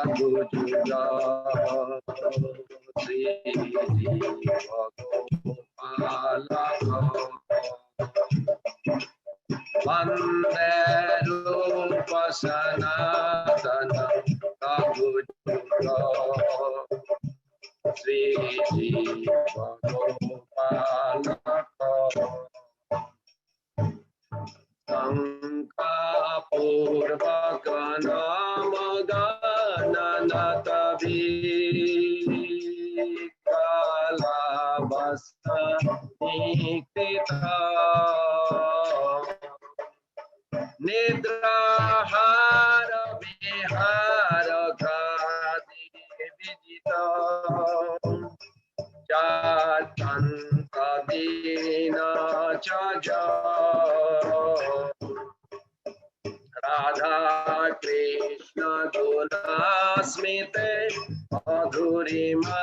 Raghujuga Sri Bhagopala Vande Rupa Sanatana Raghujuga Sri Bhagopala Sanka Purvaka Namagananatavi Kalavasa Nikita Nidrahara Vihara Kadi Vijita Jatanta Dina Chaja Radha Krishna Gunasmite Madhurima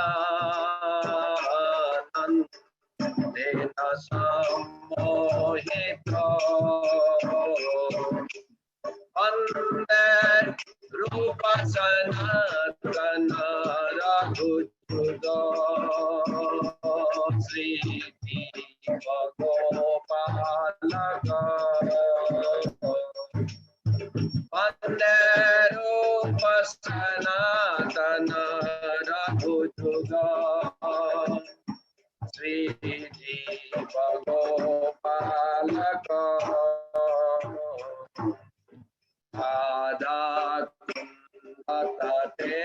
Nandena Sammohita Vande Rupa Sanatana Raghujuga Sri Bhagopala Vande Rupa Sanatana Raghujuga Sri Bhagopala Adha Atate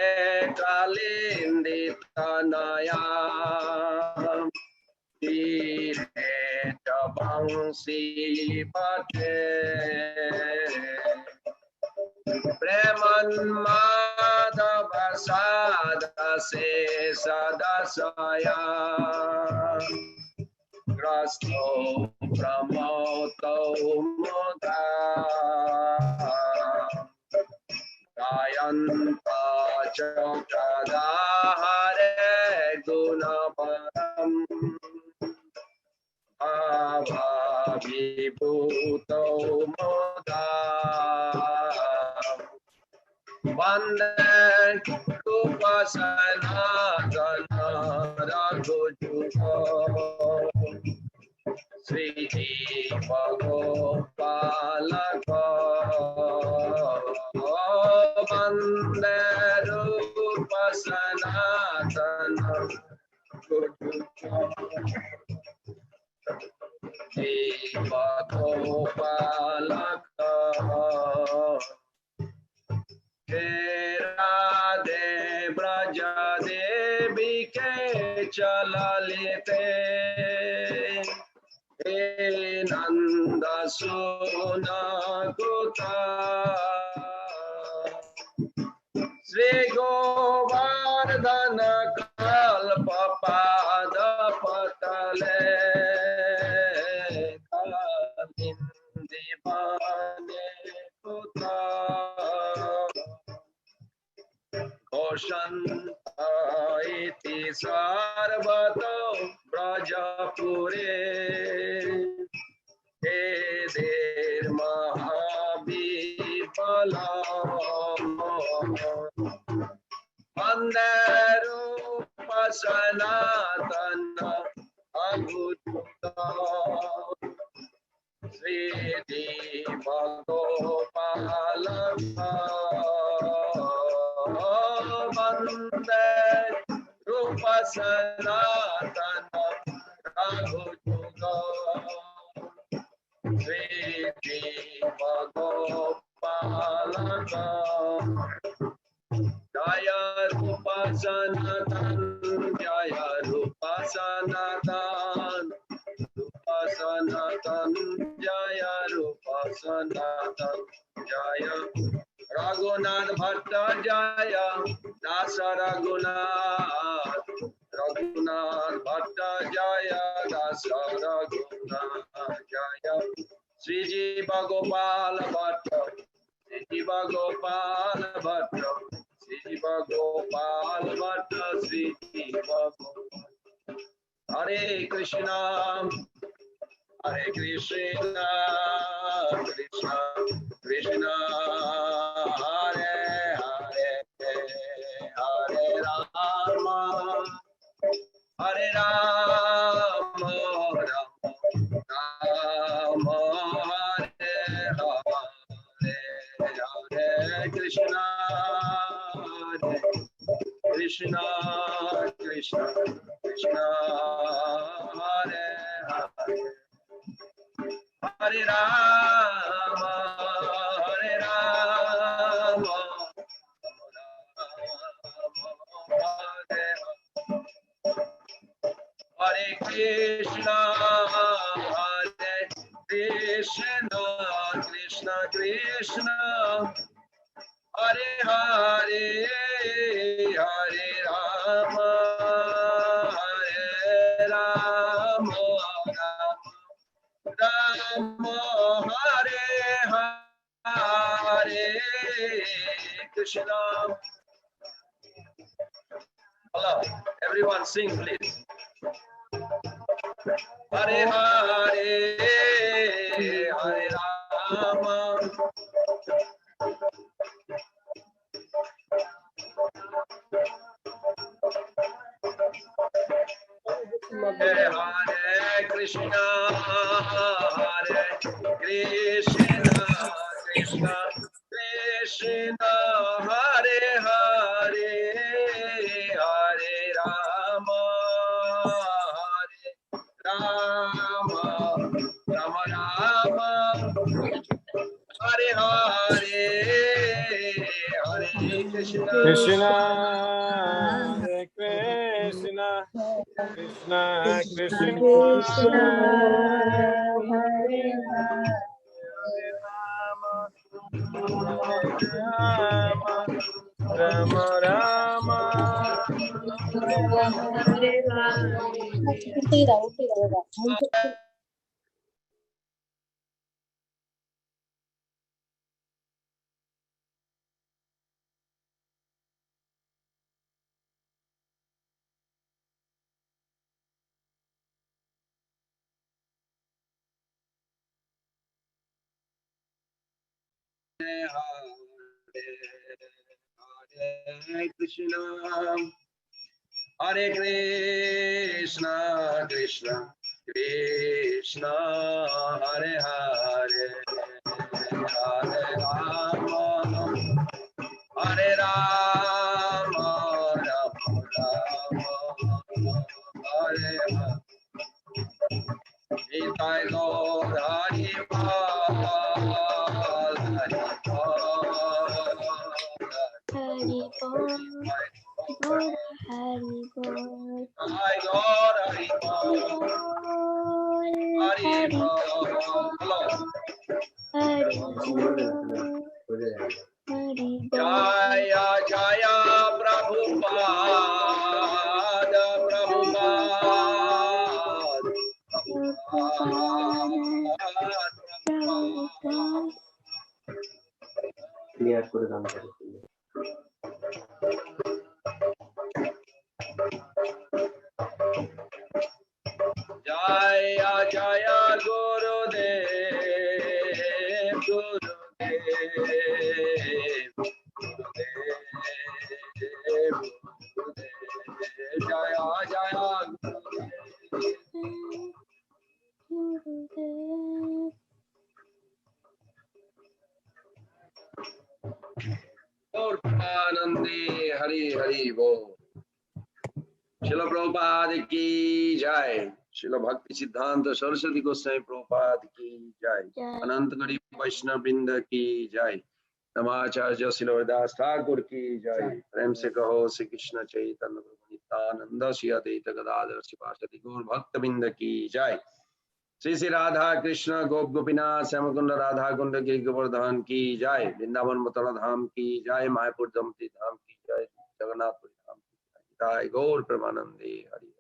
Kalinditanaya Ire Jabangsi Pate Preman Madhava Sada Se Sadasaya Grasto Pramoto Muda Gayanta Chokada Hare Gunaparam Bhava Vibhuto Muda Vande Rupa Sanatana Raghujuga Sri Bhagopala Vande Rupa Sanatana Raghujuga Sri Bhagopala Radhe Braja Devi ke chalalite Nanda Suna Kuta Sri Govardhana Kalpa Pada Patale Kalindi Bane Kuta Koshanta iti sarvato Brajapure Edir Mahabipala Vande Rupa Sanatana Raghujuga Sri Bhagopala Vande Rupa Sanatana Raghujuga Sri Bhagopala Jaya Rupa Sanatan Jaya Rupa Sanatan Rupa Sanatan Jaya Rupa Sanatan Jaya Raghunath Bhatta Jaya Dasa Raghunath Raghunath Bhatta Jaya Dasa Raghunath Jaya Sriji Bhagopala Bhatta Sriji Bhagopala Bhatta Sriji Bhagopala Bhatta Sriji Bhagopala Hare Krishna Hare Krishna Krishna Krishna Hare Hare Krishna Krishna Krishna Hare Hare Hare Rama Hare Rama Hare Krishna Krishna Krishna Krishna Hare Hare Hare Rama Hare Rama Rama Hare Hare Krishna. Hello, everyone sing please. Hare Hare Hare Rama Hare Hare Krishna Hare Krishna Krishna Krishna Hare Hare Hare Rama Hare Rama Rama Rama Hare Hare Hare Krishna Krishna Hare Krishna Krishna Krishna Hare Rama Rama Hare Krishna Hare Krishna Krishna Krishna Hare Hare Hare Rama Hare Rama Rama Rama Hare Hare Nitai Gaur Hari Bal Hari Bal Hari Bol, Bol, Hari Bol, Nitai Gaur Hari Bal Hari Bal. Hello. Hari Bol, Hari Bol. Jaya Jaya Prabhupada Prabhupada clear করে দাম করে Jaya Jaya Gurudev Gurudev Gurudev Gurudev Jaya Jaya Gurudev. Nandi Hari Hari Bo. Srila Prabhupada ki jai. Srila Bhakti Siddhanta Saraswati Goswami Prabhupada ki jai. Anant Gari Vaishnava Vrinda ki jai. Namacharya Srila Haridas Thakur ki jai. Prem se kaho Shri Krishna Chaitanya Prabhu Nityananda Shri Advaita Gadadhar Srivasadi Gaur Bhakta Vrinda ki jai. Shri Shri Radha Krishna Gop Gopinath Shyamakunda Radha Kunda Ki Govardhan ki jai. Vrindavan Mathura Dham ki jai. Mayapur Damti Dham ki jai. Jagannath Puri Dham ki jai. Gaur Premanande Hari.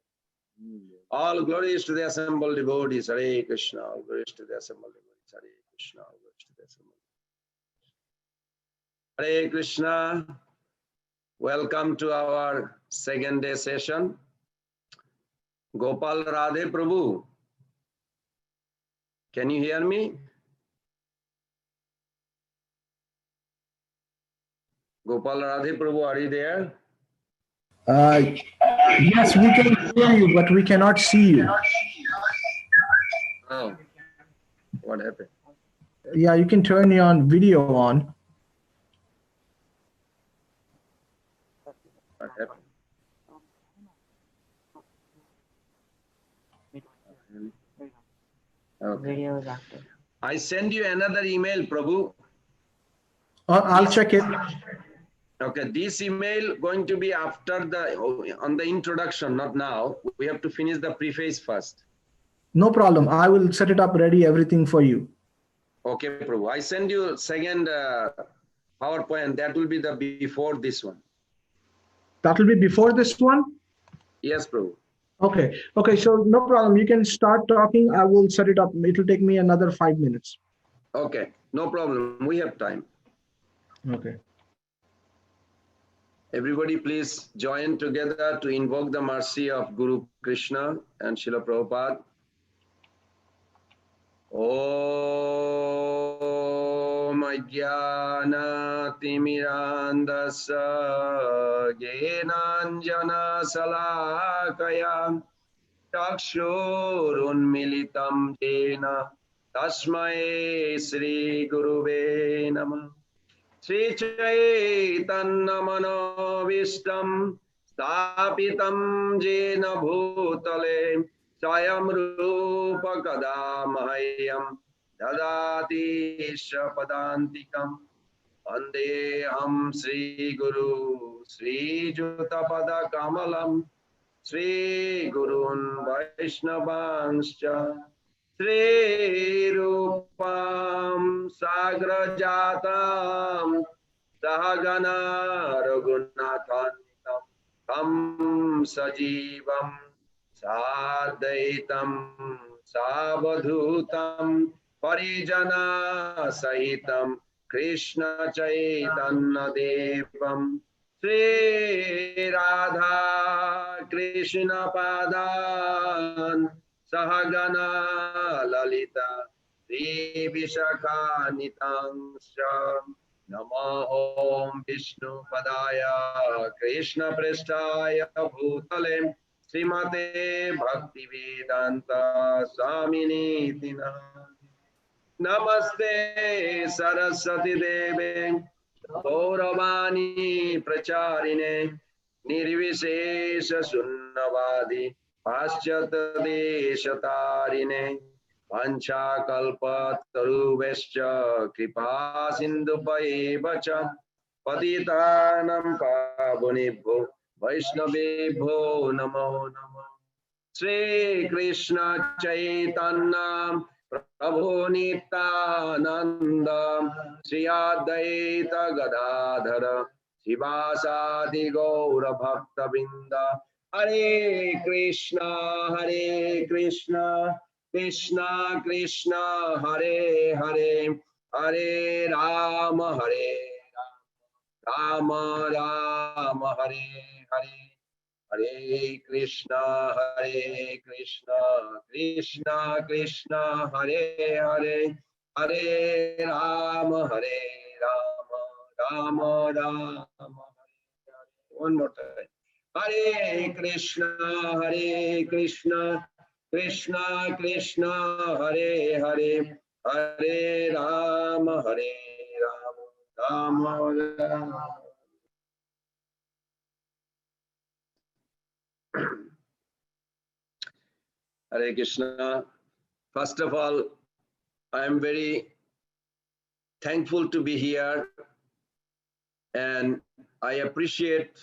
All glories to the assembled devotees. Hare Krishna. All glories to the assembled devotees. Hare Krishna. All glories to the assembled devotees. Hare Krishna. Welcome to our second day session. Gopal Radhe Prabhu. Can you hear me? Gopal Radhe Prabhu, are you there? Yes, we can hear you, but we cannot see you. Oh, what happened? Yeah, you can turn your video on. What happened? Okay. Video is active. I send you another email, Prabhu. I'll check it. Okay, this email going to be after on the introduction, not now. We have to finish the preface first. No problem. I will set it up ready, everything for you. Okay, Prabhu. I send you second PowerPoint. That will be the before this one. That will be before this one? Yes, Prabhu. Okay. Okay, so no problem. You can start talking. I will set it up. It will take me another 5 minutes. Okay, no problem. We have time. Okay. Everybody please join together to invoke the mercy of Guru Krishna and Srila Prabhupada. Om Ajnana Timirandasa Jnananjana Salakaya Chakshurunmilitam Jena Tasmai Sri Guruve Namah. Sri Chaitanya Manovistam Stapitam Jena Bhutale Swayam Rupa Kadamahyam Dadati Shapadantikam Vandeham Sri Guru Sri Jutapada Kamalam Sri Gurun Vaishnavanscha Sri Rupam Sagrajatam Sahagana Raghunathantam Tam Sajivam Sadaitam Savadhutam Parijana Sahitam Krishna Chaitanya Devam Sri Radha Krishna Padan Sahagana Lalita Sri Vishakha Nitangsha Namo Om Vishnu Padaya Krishna Prestaya Bhutale Srimate Bhakti Vedanta Swamini Tina Namaste Saraswati Deve Gauravani Pracharine Nirvishesha Sunnavadi Paschata Deshatarine Pancha Kalpa Taruvescha Kripa Sindhupayevacha Patitanam Pavunibho Vaishnavibho Namo Namo Sri Krishna Chaitanya Prabhu Nityananda Sri Advaita Gadadhara Shivasadi Gaura Bhakta Binda Hare Krishna Krishna Krishna Hare Hare Hare Rama Rama Rama Hare Hare Hare Krishna Krishna Krishna Hare Hare Hare Rama Rama Rama Hare Hare. One more time. Hare Krishna Krishna Krishna Hare Hare Hare Rama Rama Rama. Hare Krishna. First of all, I am very thankful to be here, and I appreciate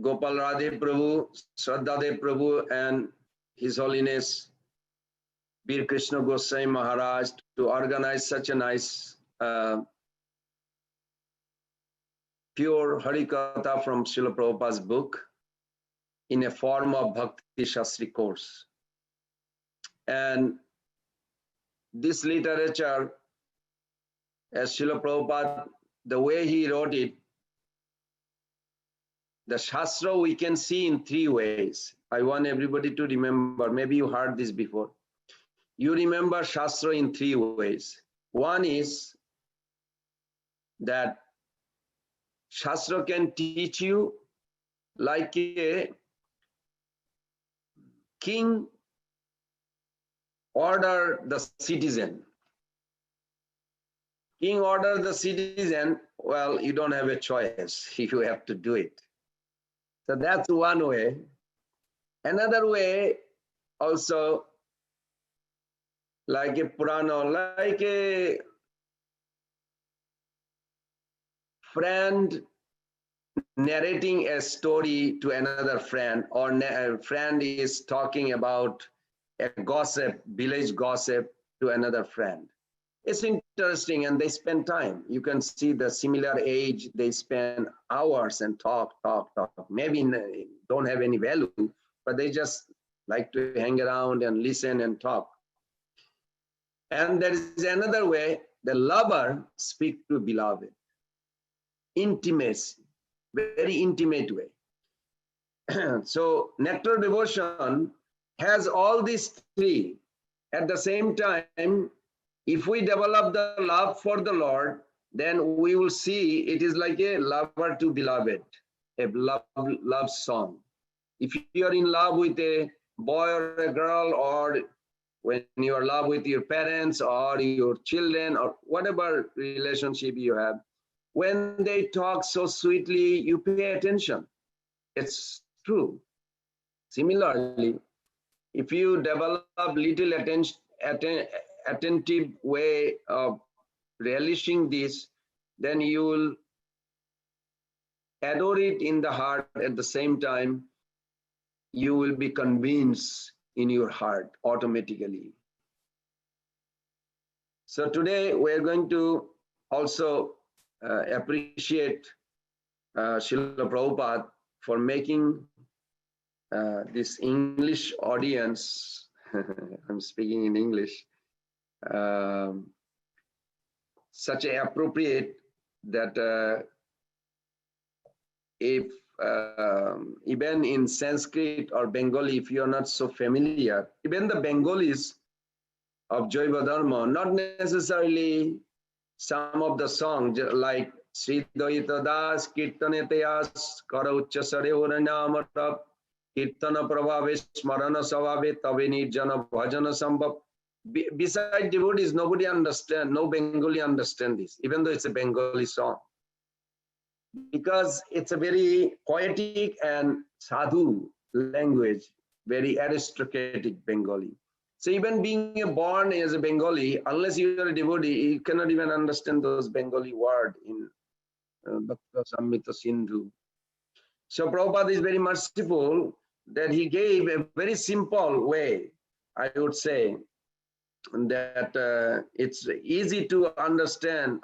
Gopal Radhe Prabhu, Shraddhadev Prabhu, and His Holiness Bir Krishna Goswami Maharaj to organize such a nice pure Harikatha from Srila Prabhupada's book in a form of Bhakti Shastri course. And this literature, as Srila Prabhupada, the way he wrote it, the Shastra we can see in three ways. I want everybody to remember, maybe you heard this before. You remember Shastra in three ways. One is that Shastra can teach you like a king order the citizen. king orders the citizen, well, you don't have a choice. You have to do it. So that's one way. Another way also, like a Purana, like a friend narrating a story to another friend, or a friend is talking about a gossip, village gossip to another friend. It's interesting, and they spend time. You can see the similar age, they spend hours and talk. Maybe don't have any value, but they just like to hang around and listen and talk. And there is another way, the lover speak to beloved. Intimacy, very intimate way. So nectar devotion has all these three. At the same time, if we develop the love for the Lord, then we will see it is like a lover to beloved, a love song. If you are in love with a boy or a girl, or when you are in love with your parents or your children or whatever relationship you have, when they talk so sweetly, you pay attention. It's true. Similarly, if you develop little attentive way of relishing this, then you will adore it in the heart. At the same time, you will be convinced in your heart automatically. So today we're going to also appreciate Srila Prabhupada for making this English audience, I'm speaking in English, such a appropriate that if even in Sanskrit or Bengali, if you are not so familiar, even the Bengalis of Jaiva Dharma, not necessarily some of the songs like Sri Dvaita Das, Kirtanetayas, Kara Uchchasare Uranamata, Kirtana Prabhave, Smarana Savave, Tabe Nirjana Bhajana Sambhav. Besides devotees, nobody understand, no Bengali understand this, even though it's a Bengali song. Because it's a very poetic and sadhu language, very aristocratic Bengali. So even being born as a Bengali, unless you are a devotee, you cannot even understand those Bengali words in Bhakti Samhita Sindhu. So Prabhupada is very merciful that he gave a very simple way, I would say, that it's easy to understand.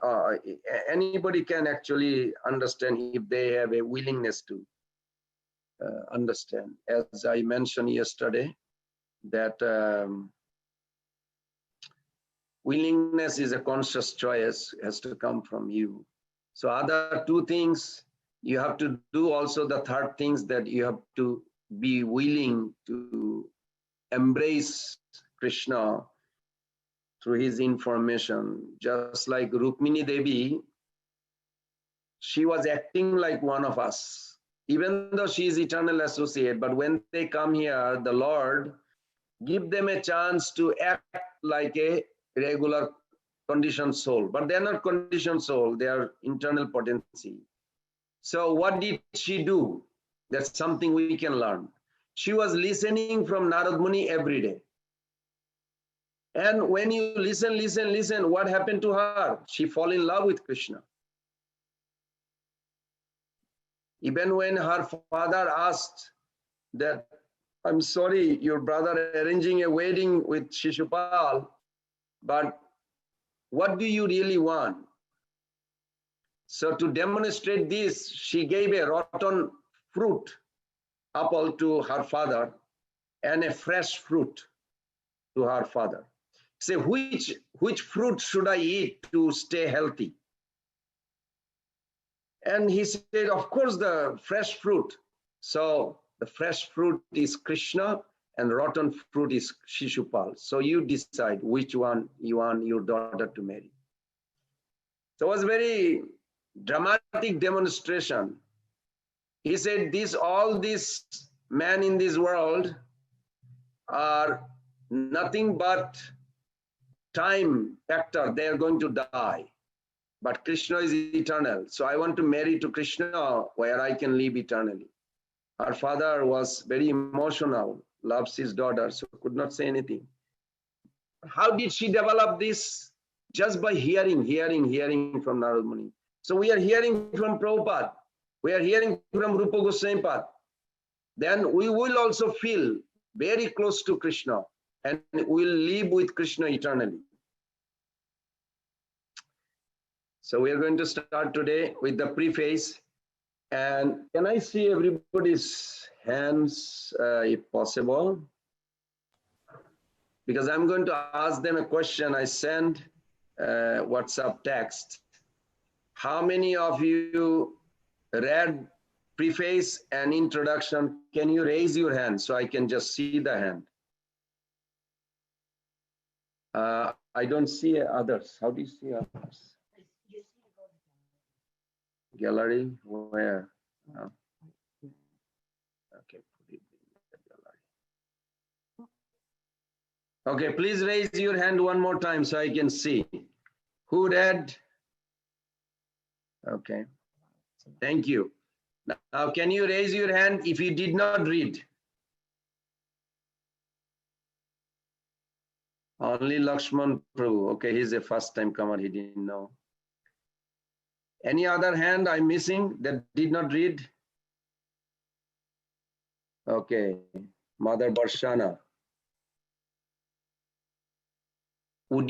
Anybody can actually understand if they have a willingness to understand. As I mentioned yesterday, that willingness is a conscious choice, has to come from you. So other two things you have to do, also the third things, that you have to be willing to embrace Krishna through his information. Just like Rukmini Devi, she was acting like one of us, even though she is eternal associate. But when they come here, the Lord give them a chance to act like a regular conditioned soul. But they're not conditioned soul, they are internal potency. So what did she do? That's something we can learn. She was listening from Narad Muni every day. And when you listen, what happened to her? She fall in love with Krishna. Even when her father asked that, I'm sorry, your brother arranging a wedding with Shishupal, but what do you really want? So to demonstrate this, she gave a rotten fruit, apple, to her father and a fresh fruit to her father. Say, which fruit should I eat to stay healthy? And he said, of course, the fresh fruit. So the fresh fruit is Krishna and rotten fruit is Shishupal. So you decide which one you want your daughter to marry. So it was a very dramatic demonstration. He said, all these men in this world are nothing but time factor. They are going to die. but Krishna is eternal. So I want to marry to Krishna where I can live eternally. Her father was very emotional, loves his daughter, so could not say anything. How did she develop this? Just by hearing from Narad Muni. So we are hearing from Prabhupada, we are hearing from Rupa Goswami Pad. Then we will also feel very close to Krishna and will live with Krishna eternally. So we are going to start today with the preface. And can I see everybody's hands if possible? Because I'm going to ask them a question. I send WhatsApp text. How many of you read preface and introduction? Can you raise your hand so I can just see the hand? I don't see others. How do you see others? Gallery, where? Oh. Okay, put it in the gallery. Okay, please raise your hand one more time so I can see. Who read? Okay, thank you. Now, can you raise your hand if you did not read? Only Lakshman Prabhu. Okay, he's a first time comer, he didn't know. Any other hand I'm missing that did not read? Okay, Mother Barshana. Can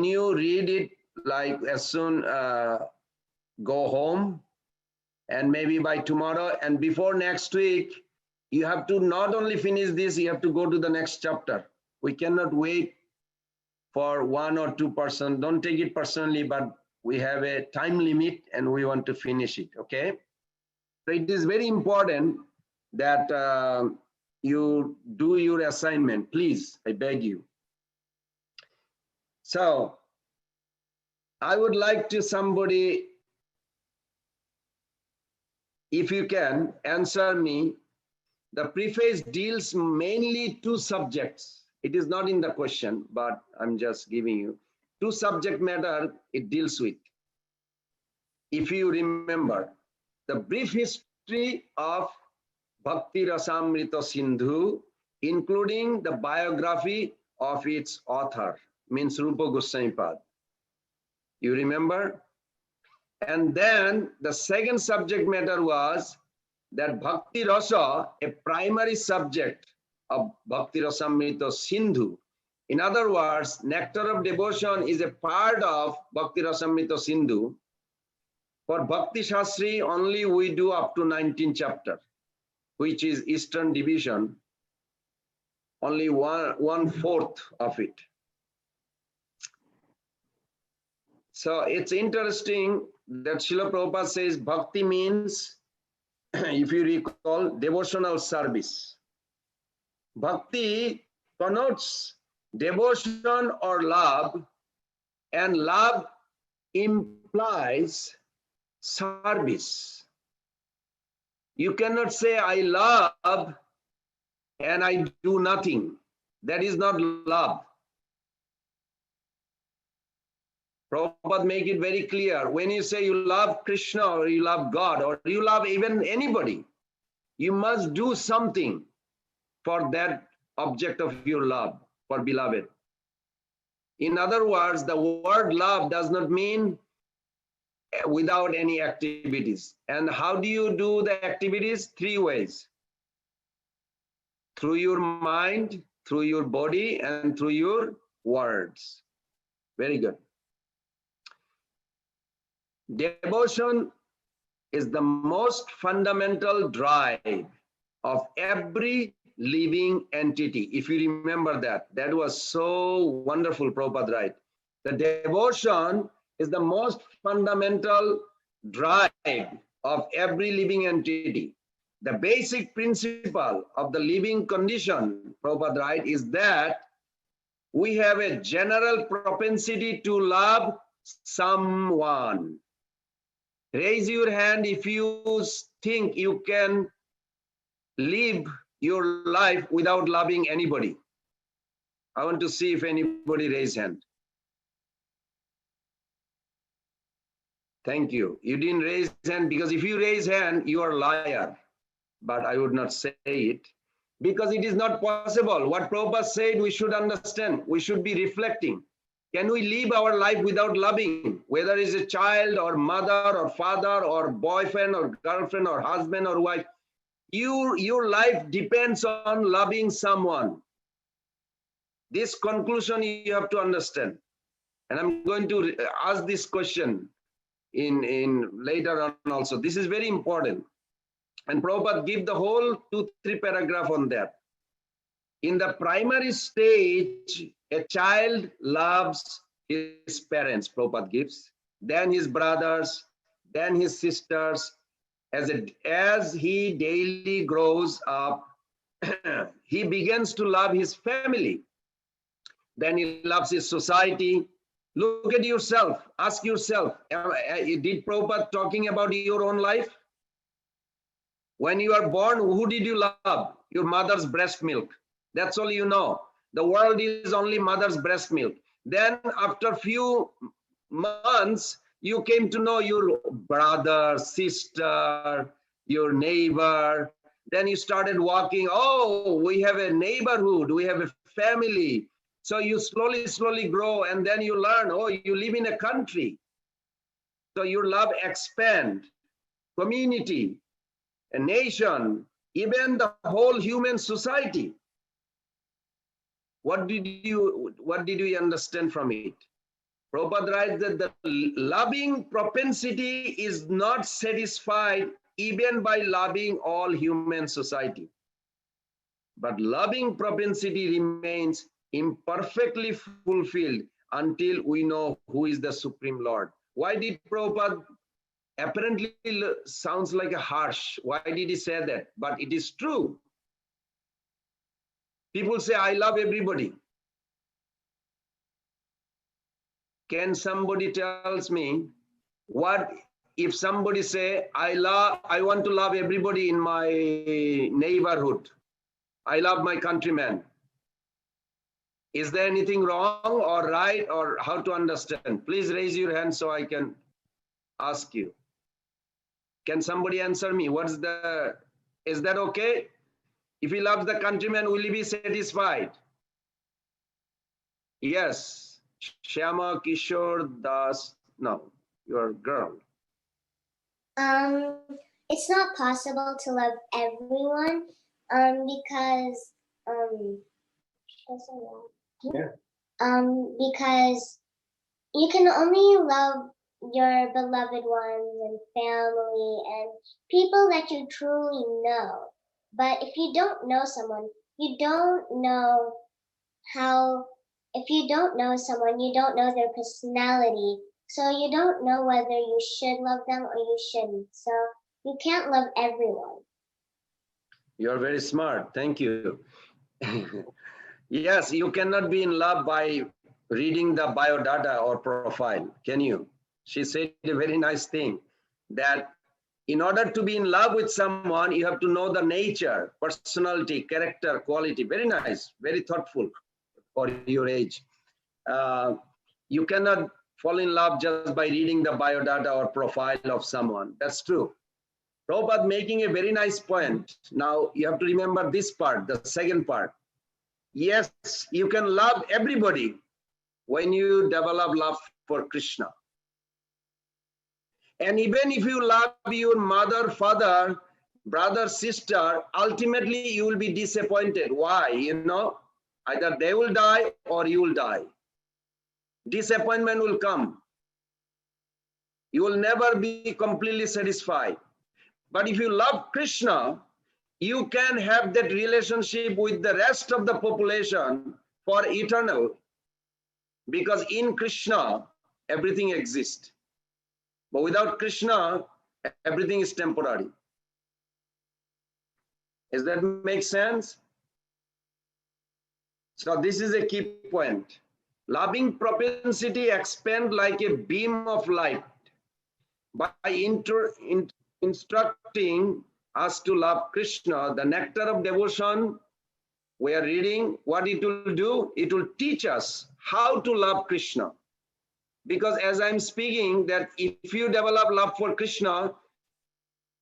you read it like as soon go home and maybe by tomorrow, and before next week, you have to not only finish this, you have to go to the next chapter. We cannot wait for 1 or 2%. Don't take it personally, but we have a time limit and we want to finish it, okay? So it is very important that you do your assignment, please, I beg you. So I would like to somebody, if you can, answer me. The preface deals mainly 2 subjects. It is not in the question, but I'm just giving you 2 subject matter it deals with. If you remember, the brief history of Bhakti Rasamrita Sindhu, including the biography of its author, means Rupa Goswami Pad. You remember? And then the second subject matter was that Bhakti Rasa, a primary subject of Bhakti Rasamrita Sindhu. In other words, Nectar of Devotion is a part of Bhakti Rasamrita Sindhu. For Bhakti Shastri, only we do up to 19th chapter, which is Eastern Division, only one fourth of it. So it's interesting that Srila Prabhupada says Bhakti means, if you recall, devotional service. Bhakti connotes devotion or love, and love implies service. You cannot say I love and I do nothing. That is not love. Prabhupada make it very clear. When you say you love Krishna or you love God or you love even anybody, you must do something for that object of your love, for beloved. In other words, the word love does not mean without any activities. And how do you do the activities? 3 ways. Through your mind, through your body, and through your words. Very good. Devotion is the most fundamental drive of every living entity. If you remember that, that was so wonderful, Prabhupada, right? The devotion is the most fundamental drive of every living entity. The basic principle of the living condition, Prabhupada, right, is that we have a general propensity to love someone. Raise your hand if you think you can live your life without loving anybody. I want to see if anybody raise hand. Thank you. You didn't raise hand because if you raise hand, you are a liar. But I would not say it because it is not possible. What Prabhupada said, we should understand. We should be reflecting. Can we live our life without loving? Whether it's a child or mother or father or boyfriend or girlfriend or husband or wife, your life depends on loving someone. This conclusion you have to understand. And I'm going to ask this question in later on also. This is very important. And Prabhupada give the whole 2-3 paragraph on that. In the primary stage, a child loves his parents, Prabhupada gives, then his brothers, then his sisters. As he daily grows up, he begins to love his family. Then he loves his society. Look at yourself. Ask yourself, did Prabhupada talking about your own life? When you are born, who did you love? Your mother's breast milk. That's all you know. The world is only mother's breast milk. Then after few months, you came to know your brother, sister, your neighbor. Then you started walking. Oh, we have a neighborhood. We have a family. So you slowly grow, and then you learn, oh, you live in a country. So your love expand, community, a nation, even the whole human society. What did you understand from it? Prabhupada writes that the loving propensity is not satisfied even by loving all human society. But loving propensity remains imperfectly fulfilled until we know who is the Supreme Lord. Why did Prabhupada apparently sounds like a harsh? Why did he say that? But it is true. People say, I love everybody. Can somebody tells me what if somebody say, I want to love everybody in my neighborhood. I love my countrymen. Is there anything wrong or right or how to understand? Please raise your hand so I can ask you. Can somebody answer me? Is that okay? If he loves the countrymen, will he be satisfied? Yes. Shyama Kishore Das. No, you're a girl. It's not possible to love everyone because because you can only love your beloved ones and family and people that you truly know. But if you don't know someone, you don't know if you don't know someone, you don't know their personality. So you don't know whether you should love them or you shouldn't. So you can't love everyone. You're very smart. Thank you. Yes, you cannot be in love by reading the biodata or profile, can you? She said a very nice thing, that in order to be in love with someone, you have to know the nature, personality, character, quality. Very nice, very thoughtful for your age. You cannot fall in love just by reading the biodata or profile of someone. That's true. Prabhupada making a very nice point. Now you have to remember this part, the second part. Yes, you can love everybody when you develop love for Krishna. And even if you love your mother, father, brother, sister, ultimately you will be disappointed. Why? You know, either they will die or you will die. Disappointment will come. You will never be completely satisfied. But if you love Krishna, you can have that relationship with the rest of the population for eternal. Because in Krishna, everything exists. But without Krishna, everything is temporary. Does that make sense? So this is a key point. Loving propensity expand like a beam of light by instructing us to love Krishna. The nectar of devotion we are reading, what it will do, it will teach us how to love Krishna. Because as I'm speaking, that if you develop love for Krishna,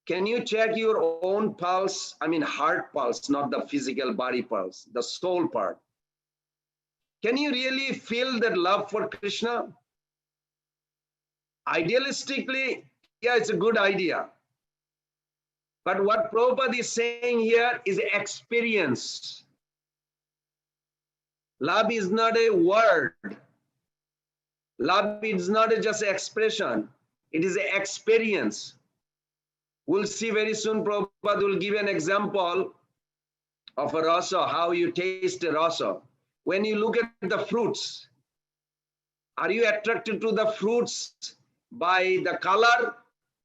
can you check your own pulse? I mean, heart pulse, not the physical body pulse, the soul part. Can you really feel that love for Krishna? Idealistically, yeah, it's a good idea. But what Prabhupada is saying here is experience. Love is not a word. Love is not just an expression. It is an experience. We'll see very soon, Prabhupada will give an example of a rasa, how you taste a rasa. When you look at the fruits, are you attracted to the fruits by the color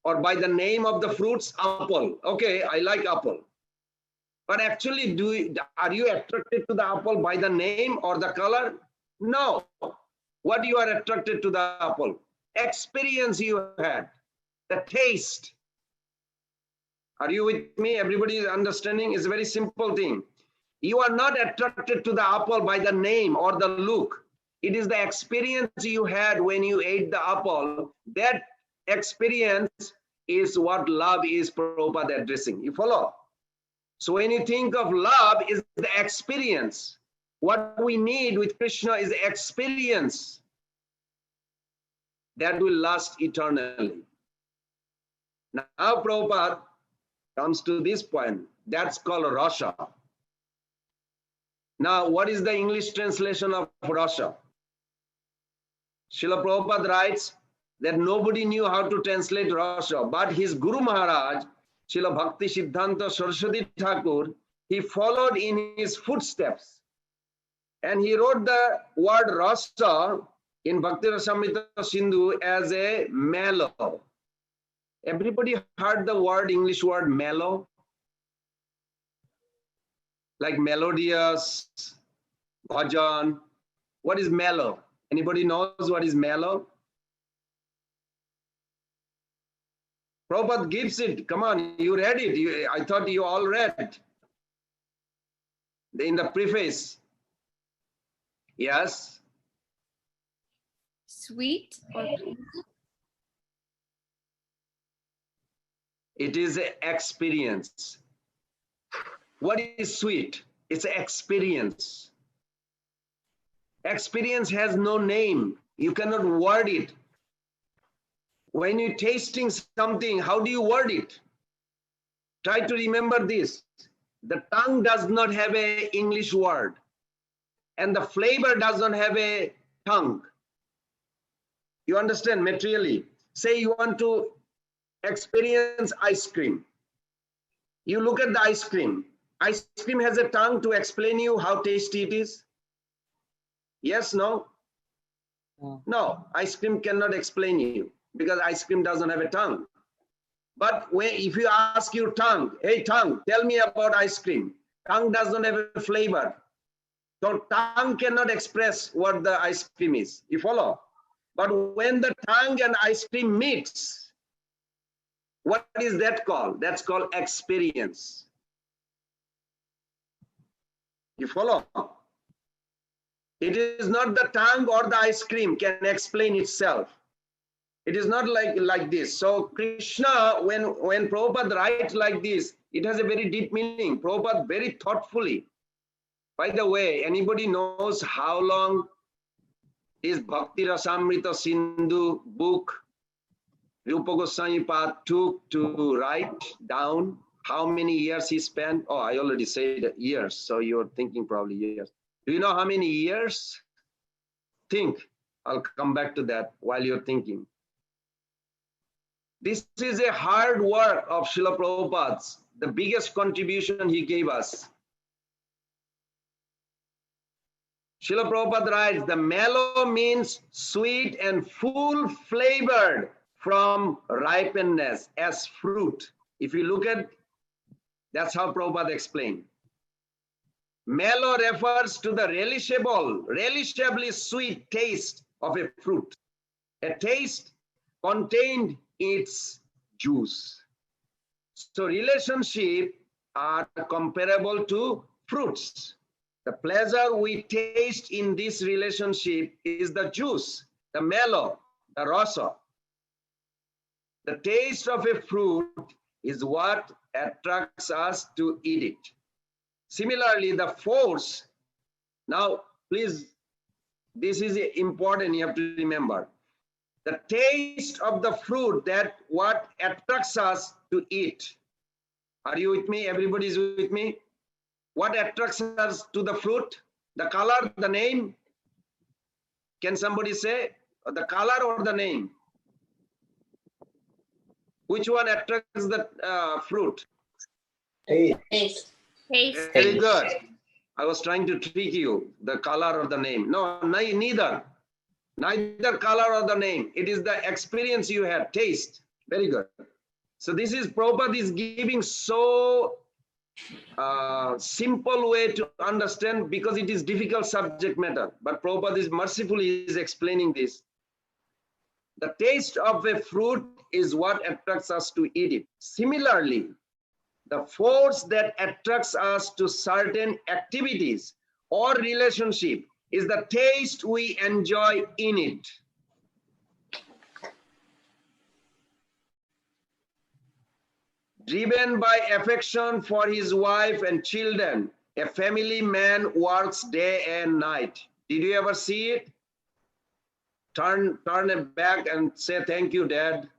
or by the name of the fruits? Apple. Okay, I like apple. But actually, are you attracted to the apple by the name or the color? No. What you are attracted to the apple? Experience you had, the taste. Are you with me? Everybody is understanding? It's a very simple thing. You are not attracted to the apple by the name or the look. It is the experience you had when you ate the apple. That experience is what love is, Prabhupada addressing. You follow? So when you think of love, is the experience. What we need with Krishna is experience that will last eternally. Now Prabhupada comes to this point. That's called rasa. Now, what is the English translation of rasa? Srila Prabhupada writes that nobody knew how to translate rasa, but his Guru Maharaj, Srila Bhakti Siddhanta Saraswati Thakur, he followed in his footsteps. And he wrote the word rasa in Bhakti Rasamrita Sindhu as a mellow. Everybody heard the word, English word mellow? Like melodious, bhajan. What is mellow? Anybody knows what is mellow? Prabhupada gives it. Come on, you read it. I thought you all read. In the preface. Yes? Sweet or pleasant? It is an experience. What is sweet? It's an experience. Experience has no name. You cannot word it. When you're tasting something, how do you word it? Try to remember this. The tongue does not have an English word. And the flavor does not have a tongue. You understand materially? Say you want to experience ice cream. You look at the ice cream. Ice cream has a tongue to explain you how tasty it is. Yes, no? No, ice cream cannot explain you because ice cream doesn't have a tongue. But if you ask your tongue, hey tongue, tell me about ice cream. Tongue does not have a flavor. So tongue cannot express what the ice cream is. You follow? But when the tongue and ice cream meets, what is that called? That's called experience. You follow? It is not the tongue or the ice cream can explain itself. It is not like this. So Krishna, when Prabhupada writes like this, it has a very deep meaning. Prabhupada very thoughtfully. By the way, anybody knows how long is Bhakti Rasamrita Sindhu book Rupa Goswami Pad took to write down? How many years he spent? Oh, I already said years, so you're thinking probably years. Do you know how many years? Think. I'll come back to that while you're thinking. This is a hard work of Srila Prabhupada's, the biggest contribution he gave us. Srila Prabhupada writes, the mellow means sweet and full flavored from ripeness as fruit. If you look at, that's how Prabhupada explained. Mellow refers to the relishably sweet taste of a fruit. A taste contained its juice. So relationships are comparable to fruits. The pleasure we taste in this relationship is the juice, the mellow. the rasa. The taste of a fruit is what attracts us to eat it. Similarly, the force, now please, this is important, you have to remember. The taste of the fruit, that what attracts us to eat. Are you with me? Everybody is with me? What attracts us to the fruit? The color, the name? Can somebody say the color or the name? Which one attracts the fruit? Taste. Very good. I was trying to trick you, the color or the name. No, neither. Neither color or the name. It is the experience you have, taste. Very good. So this is Prabhupada is giving so simple way to understand, because it is difficult subject matter. But Prabhupada is mercifully is explaining this. The taste of a fruit is what attracts us to eat it. Similarly, the force that attracts us to certain activities or relationship is the taste we enjoy in it. Driven by affection for his wife and children, a family man works day and night. Did you ever see it? Turn it back and say, thank you, Dad.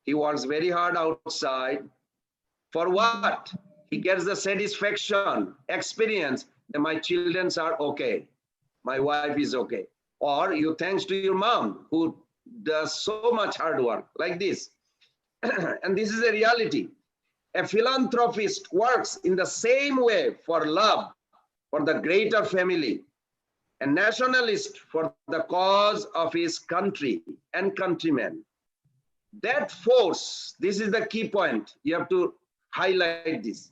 He works very hard outside. For what? He gets the satisfaction, experience that my children are okay. My wife is okay. Or you thanks to your mom who does so much hard work like this. And this is a reality. A philanthropist works in the same way for love, for the greater family. A nationalist for the cause of his country and countrymen. That force, this is the key point. You have to highlight this.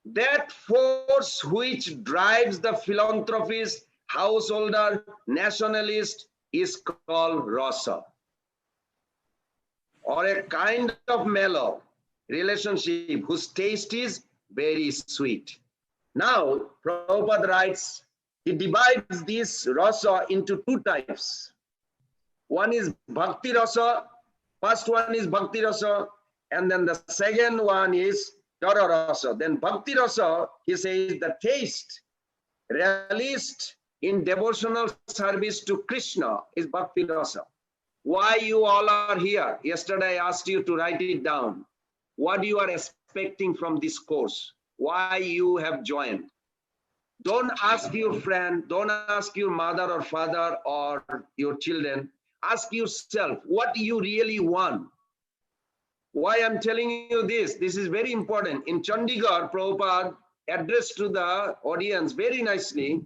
That force which drives the philanthropist, householder, nationalist is called rasa, or a kind of mellow relationship whose taste is very sweet. Now, Prabhupada writes, he divides this rasa into two types. One is bhakti rasa, first one is bhakti rasa, and then the second one is tara rasa. Then bhakti rasa, he says the taste realized in devotional service to Krishna is bhakti rasa. Why you all are here? Yesterday I asked you to write it down. What you are expecting from this course? Why you have joined? Don't ask your friend, don't ask your mother or father or your children. Ask yourself what you really want. Why I'm telling you this? This is very important. In Chandigarh, Prabhupada addressed to the audience very nicely.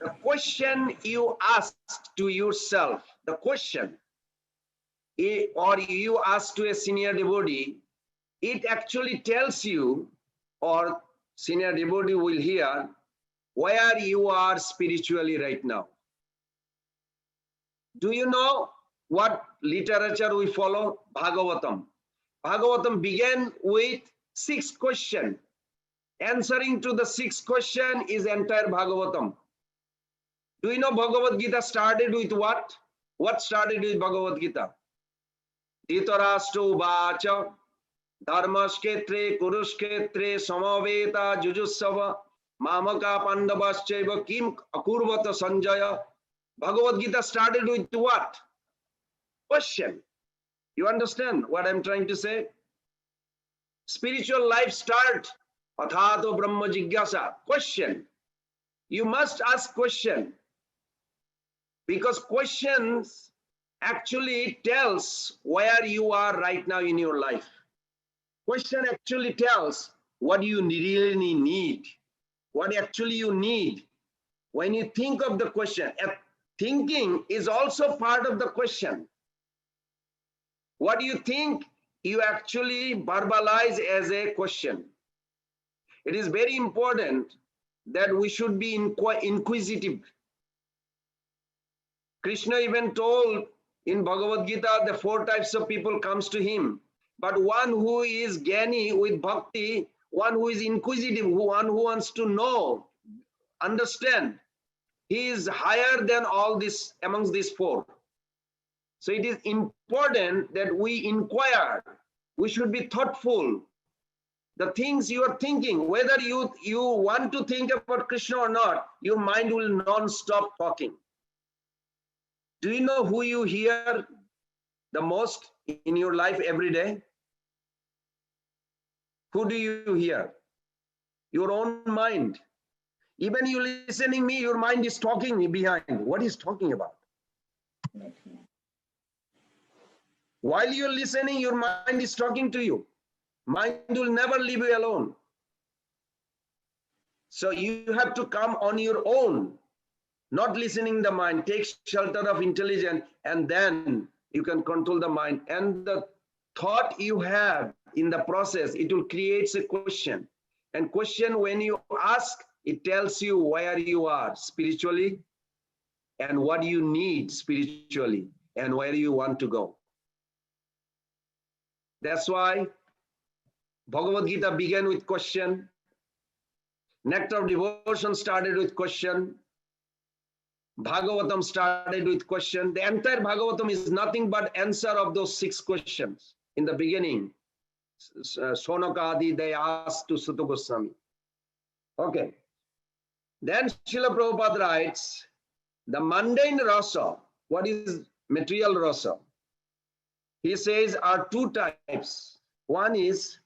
The question you ask to yourself, the question, or you ask to a senior devotee, it actually tells you, or senior devotee will hear, where you are spiritually right now. Do you know what literature we follow? Bhagavatam. Bhagavatam began with 6 questions. Answering to the 6th question is entire Bhagavatam. Do you know Bhagavad Gita started with what? What started with Bhagavad Gita? Dhritarashtra uvacha dharmasketre kurushketre samaveta jujussava mamaka pandavaschaiva kim akurvata sanjaya. Bhagavad Gita started with what? Question. You understand what I'm trying to say? Spiritual life start athato brahma jigyasa. Question. You must ask question. Because questions actually tells where you are right now in your life. Question actually tells what you really need. What actually you need. When you think of the question, thinking is also part of the question. What do you think? You actually verbalize as a question. It is very important that we should be inquisitive. Krishna even told in Bhagavad Gita the 4 types of people comes to him. But one who is Jnani with Bhakti, one who is inquisitive, one who wants to know, understand, He is higher than all this amongst these four. So it is important that we inquire. We should be thoughtful. The things you are thinking, whether you want to think about Krishna or not, your mind will non-stop talking. Do you know who you hear the most in your life every day? Who do you hear? Your own mind. Even you listening me, your mind is talking behind. What is talking about? While you're listening, your mind is talking to you. Mind will never leave you alone. So you have to come on your own, not listening the mind. Take shelter of intelligence, and then you can control the mind. And the thought you have in the process, it will create a question. And question, when you ask, it tells you where you are spiritually and what you need spiritually and where you want to go. That's why Bhagavad Gita began with question. Nectar of Devotion started with question. Bhagavatam started with question. The entire Bhagavatam is nothing but answer of those 6 questions. In the beginning, Sonaka Adi, they asked to Sutta Goswami. Okay. Then Srila Prabhupada writes, the mundane rasa, what is material rasa? He says are 2 types. One is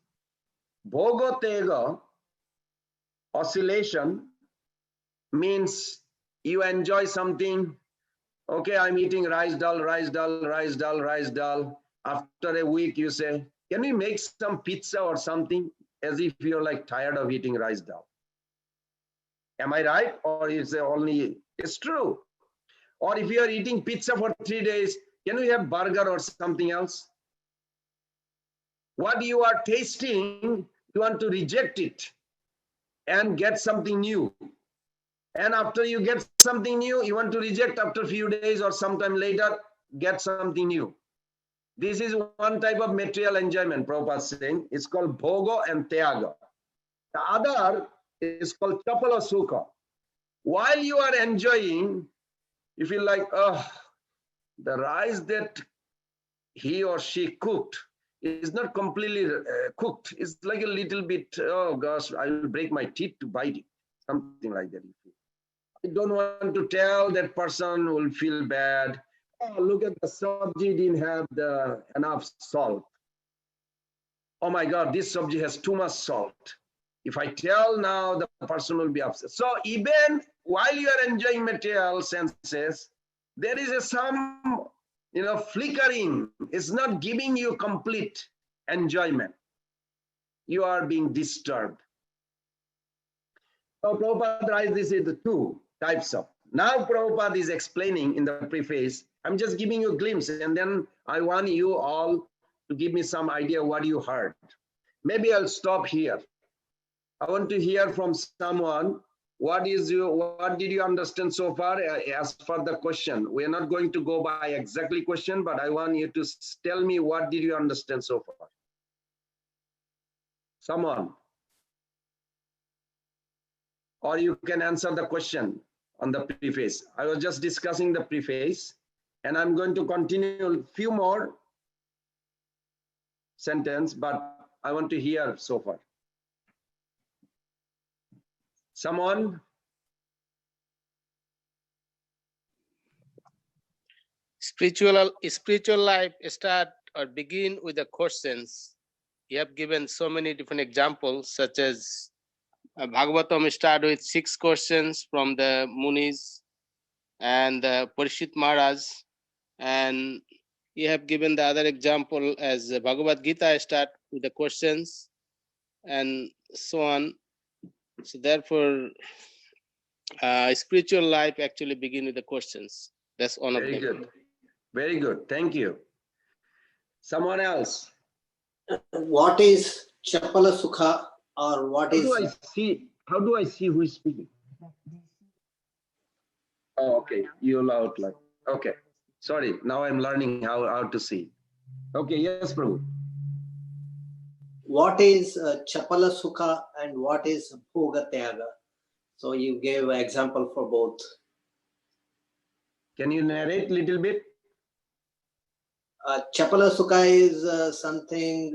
bhogatega, oscillation, means you enjoy something. Okay, I'm eating rice dal, rice dal, rice dal, rice dal. After a week, you say, can we make some pizza or something? As if you're like tired of eating rice dal. Am I right? Or is it only, it's true. Or if you are eating pizza for 3 days, can we have burger or something else? What you are tasting, you want to reject it and get something new. And after you get something new, you want to reject after a few days or sometime later, get something new. This is one type of material enjoyment, Prabhupada is saying. It's called bhoga and tyaga. The other is called chapala sukha. While you are enjoying, you feel like, oh, the rice that he or she cooked is not completely cooked. It's like a little bit, oh gosh, I will break my teeth to bite it. Something like that. I don't want to tell that person will feel bad. Oh, look at the sabji didn't have enough salt. Oh my God, this sabji has too much salt. If I tell now, the person will be upset. So even while you are enjoying material senses, there is some, flickering. It's not giving you complete enjoyment. You are being disturbed. So Prabhupada writes this into 2 types of. Now Prabhupada is explaining in the preface. I'm just giving you a glimpse, and then I want you all to give me some idea what you heard. Maybe I'll stop here. I want to hear from someone. What did you understand so far as for the question? We are not going to go by exactly question, but I want you to tell me what did you understand so far. Someone. Or you can answer the question on the preface. I was just discussing the preface, and I'm going to continue a few more sentences, but I want to hear so far. Someone? Spiritual life start or begin with the questions. You have given so many different examples, such as Bhagavatam start with 6 questions from the Munis and the Parishit Maharaj, and you have given the other example as Bhagavad Gita start with the questions and so on. So therefore, spiritual life actually begin with the questions. That's one of them. Very good. Very good. Thank you. Someone else. What is Chapala Sukha, or what is? How do I see who is speaking? Oh, okay. You'll outline. Okay. Sorry. Now I'm learning how to see. Okay. Yes, Prabhu. What is Chapala Sukha and what is Bhoga Tyaga? So you gave an example for both. Can you narrate a little bit? Chapala Sukha is something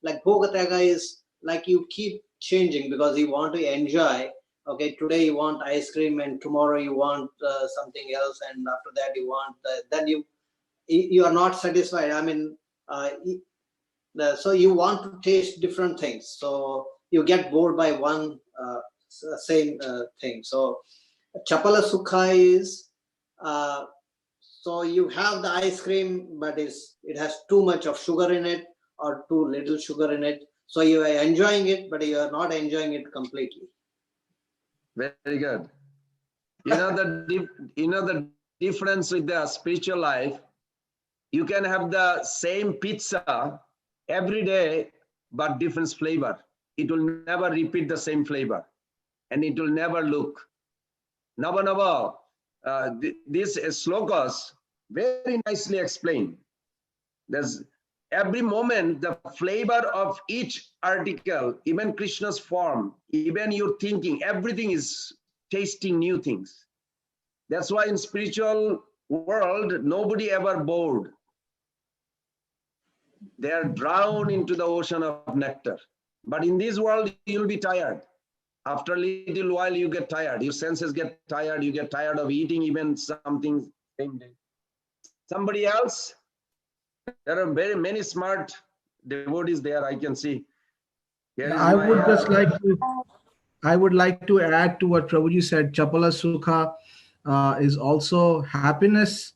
like Bhogatyaga is like you keep changing because you want to enjoy. Okay, today you want ice cream and tomorrow you want something else, and after that you want then you are not satisfied. I mean, so you want to taste different things. So you get bored by one same thing. So Chapala Sukha is so you have the ice cream, but it has too much of sugar in it or too little sugar in it. So you are enjoying it, but you are not enjoying it completely. Very good. You know the difference with the spiritual life. You can have the same pizza every day, but different flavor. It will never repeat the same flavor, and it will never look. Nava. These slokas very nicely explained. There's every moment the flavor of each article, even Krishna's form, even your thinking, everything is tasting new things. That's why in spiritual world, nobody ever bored. They are drowned into the ocean of nectar. But in this world, you'll be tired. After a little while, you get tired. Your senses get tired. You get tired of eating even something same day. Somebody else? There are very many smart devotees there, I can see. I would like to add to what Prabhuji said. Chapala Sukha is also happiness,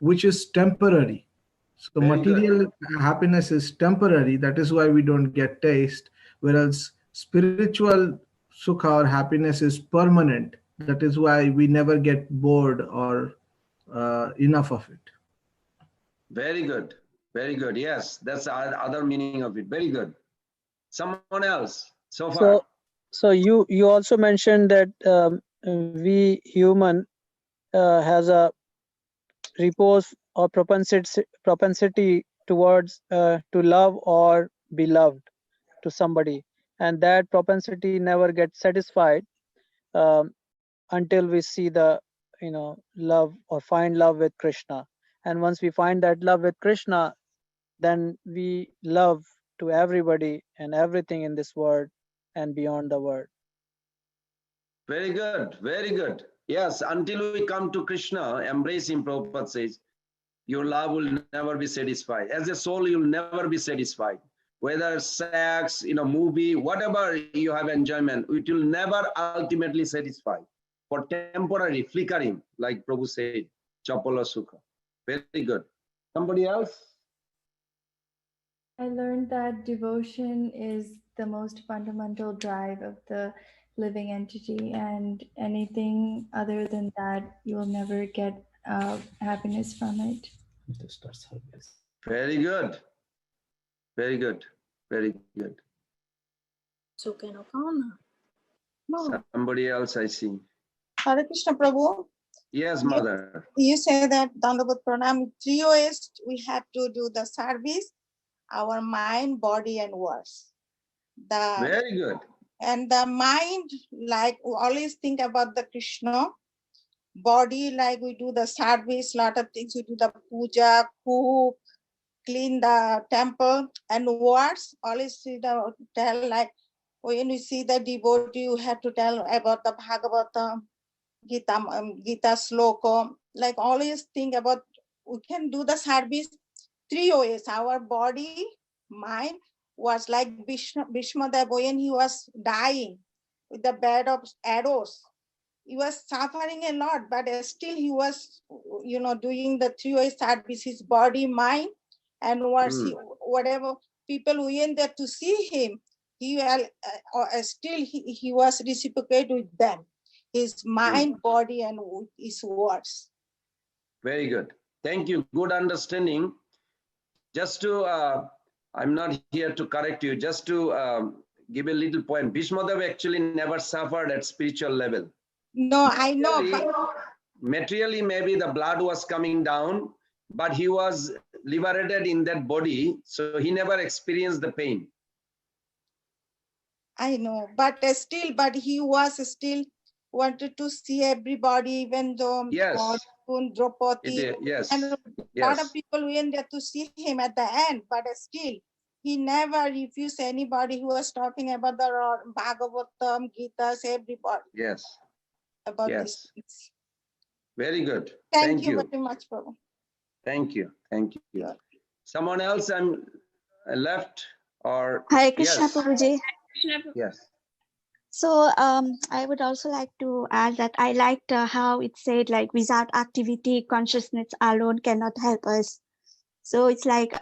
which is temporary. So Very material happiness is temporary. That is why we don't get taste. Whereas spiritual sukha or happiness is permanent. That is why we never get bored or enough of it. Very good. Very good. Yes, that's the other meaning of it. Very good. Someone else so far. So you also mentioned that we human has a repose or propensity towards to love or be loved to somebody, and that propensity never gets satisfied until we see the love or find love with Krishna. And once we find that love with Krishna, then we love to everybody and everything in this world and beyond the world. Very good. Very good. Yes, until we come to Krishna, embrace him, Prabhupada says, your love will never be satisfied. As a soul, you'll never be satisfied. Whether sex, movie, whatever you have enjoyment, it will never ultimately satisfy. For temporary, flickering, like Prabhu said, Chapala Sukha. Very good. Somebody else? I learned that devotion is the most fundamental drive of the living entity, and anything other than that, you will never get happiness from it. Very good. Very good. Very good. So can no. Somebody else I see. Hare Krishna Prabhu. Yes, mother. You say that Dandavat Pranam, 3 ways we have to do the service, our mind, body, and words. Very good. And the mind, like we always think about the Krishna. Body, like we do the service, lot of things, we do the puja, cook, clean the temple. And words, always tell, like when you see the devotee, you have to tell about the Bhagavata, Gita Sloka, like always think about, we can do the service 3 ways. Our body, mind was like Bhishmadev when he was dying with the bed of arrows. He was suffering a lot, but still he was, doing the 3 ways service, his body, mind, and words. Whatever people went there to see him, he still he was reciprocate with them. His mind, body, and his words. Very good. Thank you. Good understanding. Just to, I'm not here to correct you, just to give a little point. Bhishmadev actually never suffered at spiritual level. No, I know. Materially, maybe the blood was coming down, but he was liberated in that body, so he never experienced the pain. I know, but he was still wanted to see everybody, even though yes, Draupadi, Yes. and a lot Yes. of people went there to see him at the end, but still he never refused anybody who was talking about the Bhagavatam, Gita, everybody Yes. about Yes. these things. Very good. Thank you very much, Prabhu. Thank you. Thank you. Someone else I'm left or Hare Krishna, yes. Prabhuji. Yes. So I would also like to add that I liked how it said like without activity, consciousness alone cannot help us. So it's like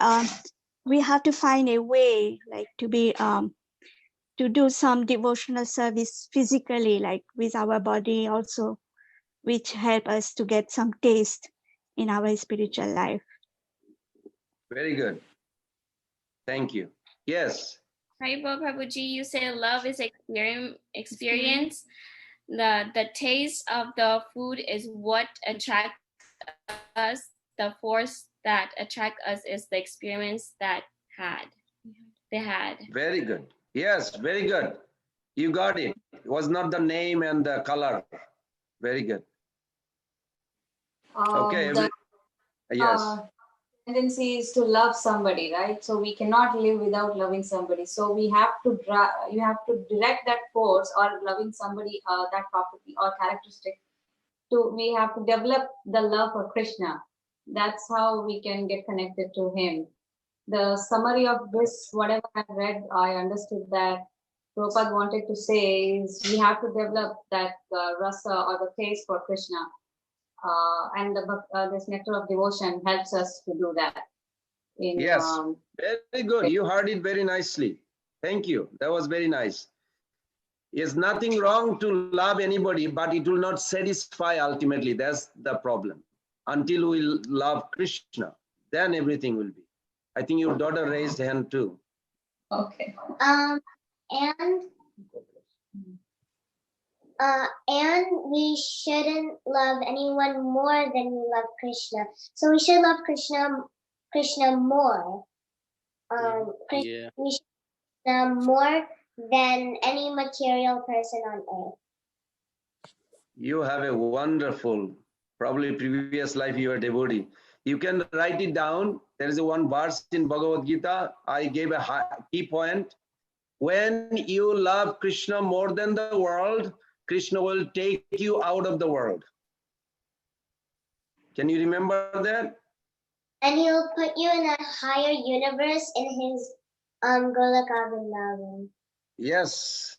we have to find a way like to be to do some devotional service physically, like with our body also, which help us to get some taste in our spiritual life. Very good. Thank you. Yes. Haribo Prabhuji, you say love is experience. The taste of the food is what attracts us. The force that attracts us is the experience that they had. Very good. Yes, very good. You got it. It was not the name and the color. Very good. Okay. Yes. Tendency is to love somebody, right? So we cannot live without loving somebody. So we have to you have to direct that force or loving somebody, that property or characteristic. We have to develop the love for Krishna. That's how we can get connected to him. The summary of this, whatever I read, I understood that Prabhupada wanted to say is we have to develop that rasa or the taste for Krishna. And this nectar of devotion helps us to do that. Yes, very good. You heard it very nicely. Thank you. That was very nice. There's nothing wrong to love anybody, but it will not satisfy ultimately. That's the problem. Until we love Krishna, then everything will be. I think your daughter raised hand too. Okay. And we shouldn't love anyone more than we love Krishna. So we should love Krishna more. We should love Krishna more than any material person on earth. You have a wonderful, probably previous life you were devotee. You can write it down. There is one verse in Bhagavad Gita. I gave a key point. When you love Krishna more than the world, Krishna will take you out of the world. Can you remember that? And he will put you in a higher universe in his Golaka Vrindavan. Yes,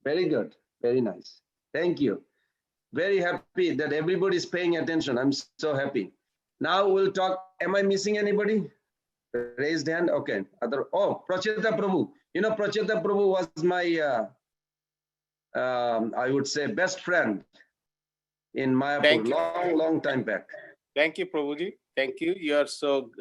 very good, very nice. Thank you. Very happy that everybody is paying attention. I'm so happy. Now we'll talk. Am I missing anybody? Raised hand. Okay. Pracheta Prabhu. You know, Pracheta Prabhu was my I would say best friend in Mayapur, long time back. Thank you, Prabhuji. Thank you. You are so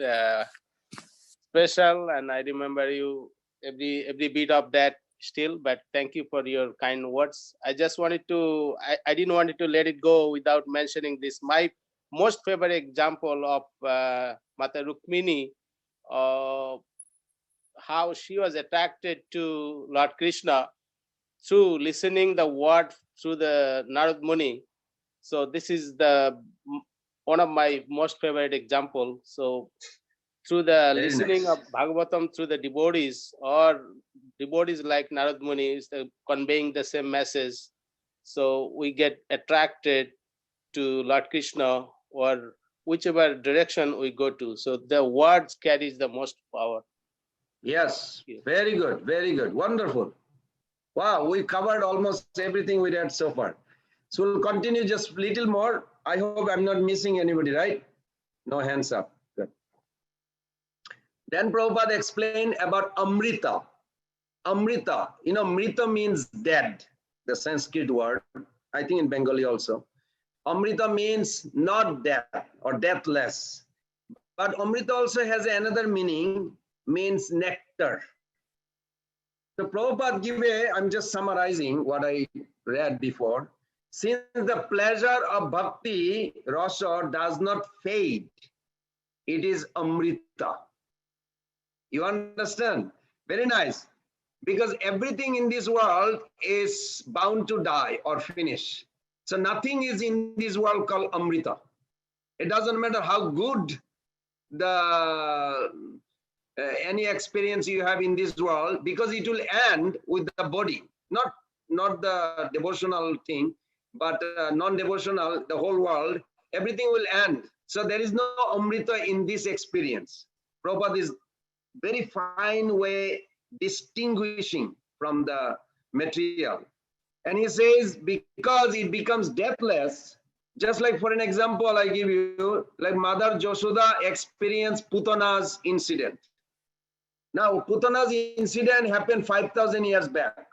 special, and I remember you every bit of that still. But thank you for your kind words. I just wanted to. I didn't want to let it go without mentioning this. My most favorite example of Mata Rukmini, how she was attracted to Lord Krishna through listening the word through the Narad Muni. So this is one of my most favorite example. So through the Very listening nice. of Bhagavatam through the devotees or devotees like Narad Muni is conveying the same message. So we get attracted to Lord Krishna or whichever direction we go to. So the words carries the most power. Yes, very good, very good, wonderful. Wow, we covered almost everything we read so far. So we'll continue just a little more. I hope I'm not missing anybody, right? No hands up. Good. Then Prabhupada explained about Amrita. Amrita, you know, Mrita means dead, the Sanskrit word, I think in Bengali also. Amrita means not death or deathless. But Amrita also has another meaning, means nectar. So Prabhupada I'm just summarizing what I read before. Since the pleasure of bhakti, rasa, does not fade, it is Amrita. You understand? Very nice. Because everything in this world is bound to die or finish. So nothing is in this world called Amrita. It doesn't matter how good the any experience you have in this world, because it will end with the body, not the devotional thing, but non-devotional, the whole world, everything will end. So there is no Amrita in this experience. Prabhupada is very fine way distinguishing from the material. And he says, because it becomes deathless, just like for an example I give you, like Mother Yashoda experienced Putana's incident. Now, Putana's incident happened 5,000 years back.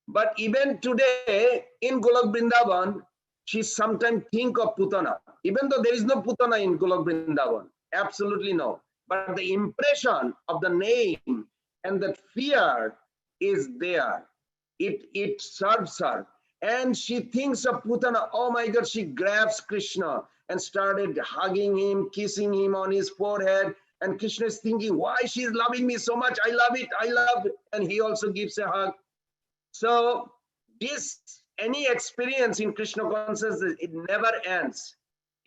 But even today, in Golok Vrindavan, she sometimes think of Putana. Even though there is no Putana in Golok Vrindavan, absolutely no. But the impression of the name and the fear is there. It serves her. And she thinks of Putana. Oh my God, she grabs Krishna and started hugging him, kissing him on his forehead. And Krishna is thinking, why she's loving me so much? I love it, I love it. And he also gives a hug. So this, any experience in Krishna consciousness, it never ends.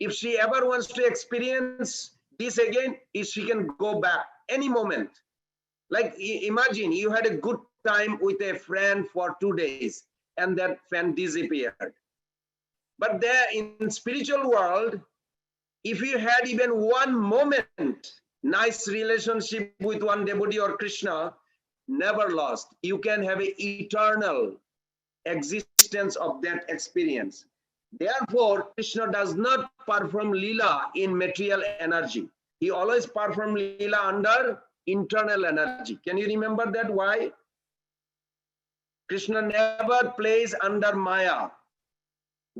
If she ever wants to experience this again, she can go back any moment. Like imagine you had a good time with a friend for 2 days and that friend disappeared. But there in spiritual world, if you had even one moment, nice relationship with one devotee or Krishna, never lost. You can have an eternal existence of that experience. Therefore, Krishna does not perform Leela in material energy. He always performs Leela under internal energy. Can you remember that? Why? Krishna never plays under Maya,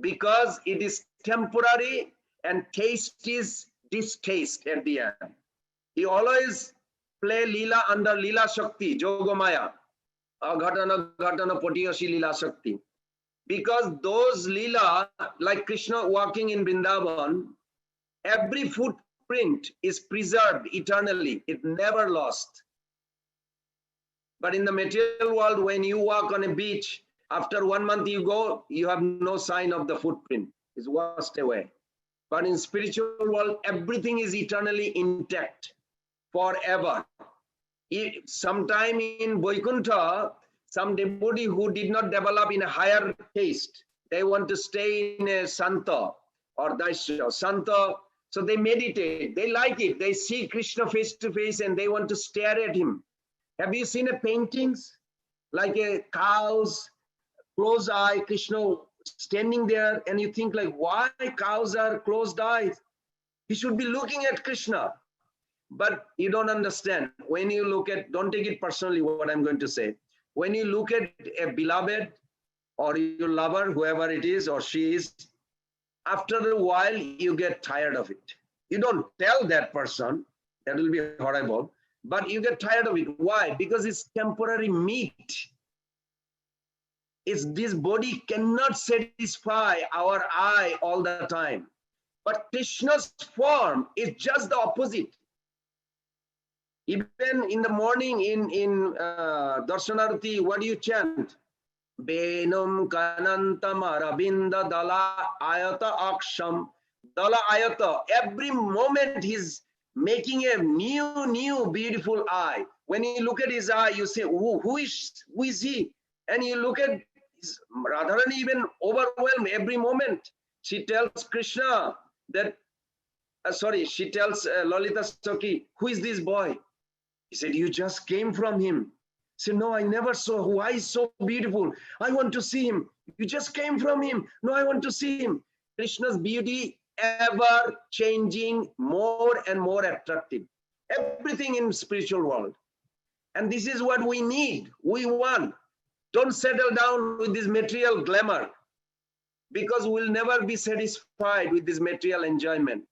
because it is temporary and taste is distaste at the end. He always play Leela under Leela Shakti, Joga Maya, Ghatana Patiyashi Leela Shakti. Because those Leela, like Krishna walking in Vrindavan, every footprint is preserved eternally. It never lost. But in the material world, when you walk on a beach, after 1 month you go, you have no sign of the footprint. It's washed away. But in spiritual world, everything is eternally intact, forever. Sometime in Vaikuntha, some devotee who did not develop in a higher taste, they want to stay in a Santa or Daisya. Santa, so they meditate, they like it, they see Krishna face to face and they want to stare at him. Have you seen a paintings like a cow's closed eye, Krishna standing there, and you think like, why cows are closed eyes? He should be looking at Krishna. But you don't understand. When you look at, don't take it personally what I'm going to say. When you look at a beloved or your lover, whoever it is or she is, after a while you get tired of it. You don't tell that person, that will be horrible, but you get tired of it. Why? Because it's temporary meat. It's this body cannot satisfy our eye all the time. But Krishna's form is just the opposite. Even in the morning in Darshanarati, what do you chant? Benum kanantam arabinda dala ayata aksham. Dala ayata. Every moment he's making a new beautiful eye. When you look at his eye, you say, who is he? And you look at Radharani even overwhelmed every moment. She tells Krishna that, she tells Lalita Sakhi, who is this boy? He said, you just came from him. He said, no, I never saw. Why is so beautiful? I want to see him. You just came from him. No, I want to see him. Krishna's beauty ever changing, more and more attractive. Everything in spiritual world. And this is what we need. We want. Don't settle down with this material glamour, because we'll never be satisfied with this material enjoyment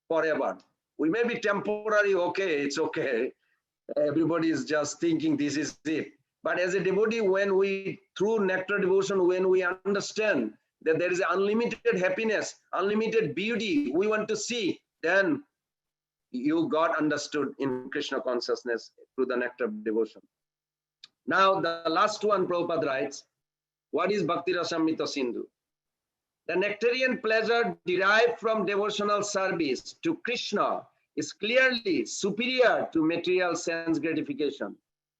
forever. We may be temporary, okay, it's okay. Everybody is just thinking this is it. But as a devotee, when we, through nectar devotion, when we understand that there is unlimited happiness, unlimited beauty we want to see, then you got understood in Krishna consciousness through the nectar devotion. Now, the last one, Prabhupada writes, what is Bhakti Rasamrita Sindhu? The nectarian pleasure derived from devotional service to Krishna is clearly superior to material sense gratification.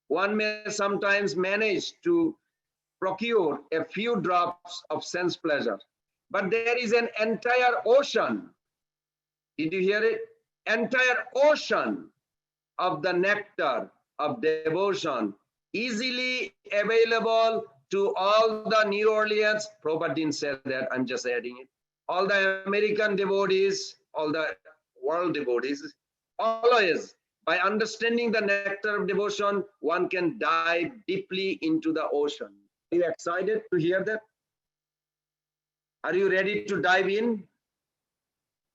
One may sometimes manage to procure a few drops of sense pleasure, but there is an entire ocean. Did you hear it? Entire ocean of the nectar of devotion easily available to all the New Orleans. Prabhupada didn't say that, I'm just adding it. All the American devotees, all the world devotees, always, by understanding the nectar of devotion, one can dive deeply into the ocean. Are you excited to hear that? Are you ready to dive in?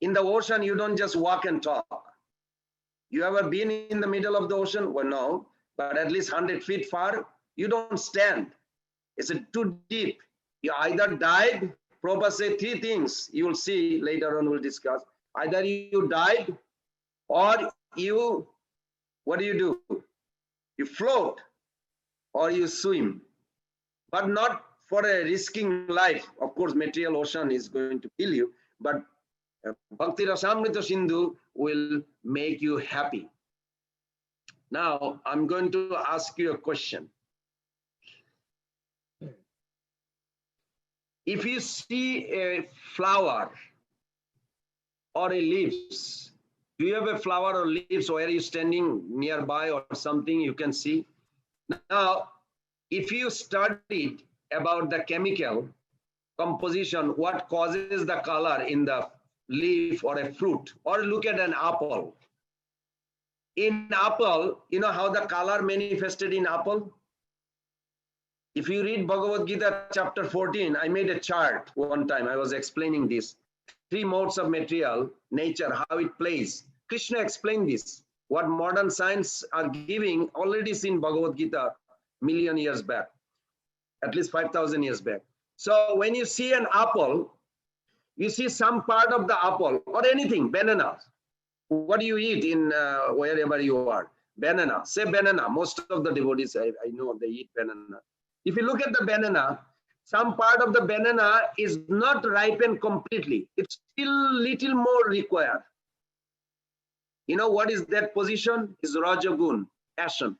In the ocean, you don't just walk and talk. You ever been in the middle of the ocean? Well, no, but at least 100 feet far, you don't stand. It's too deep. You either dive, Prabhupada say 3 things you will see later on, we'll discuss. Either you dive or you, what do? You float or you swim, but not for a risking life. Of course, material ocean is going to kill you, but Bhakti Rasamrita Sindhu will make you happy. Now, I'm going to ask you a question. If you see a flower or a leaves, do you have a flower or leaves, or are you standing nearby or something you can see? Now, if you studied about the chemical composition, what causes the color in the leaf or a fruit, or look at an apple. In apple, you know how the color manifested in apple? If you read Bhagavad Gita chapter 14, I made a chart one time. I was explaining this. 3 modes of material, nature, how it plays. Krishna explained this. What modern science are giving already is in Bhagavad Gita million years back, at least 5,000 years back. So when you see an apple, you see some part of the apple or anything, banana. What do you eat in wherever you are? Banana. Say banana. Most of the devotees I know they eat banana. If you look at the banana, some part of the banana is not ripened completely. It's still little more required. You know what is that position? Is Rajagun, passion.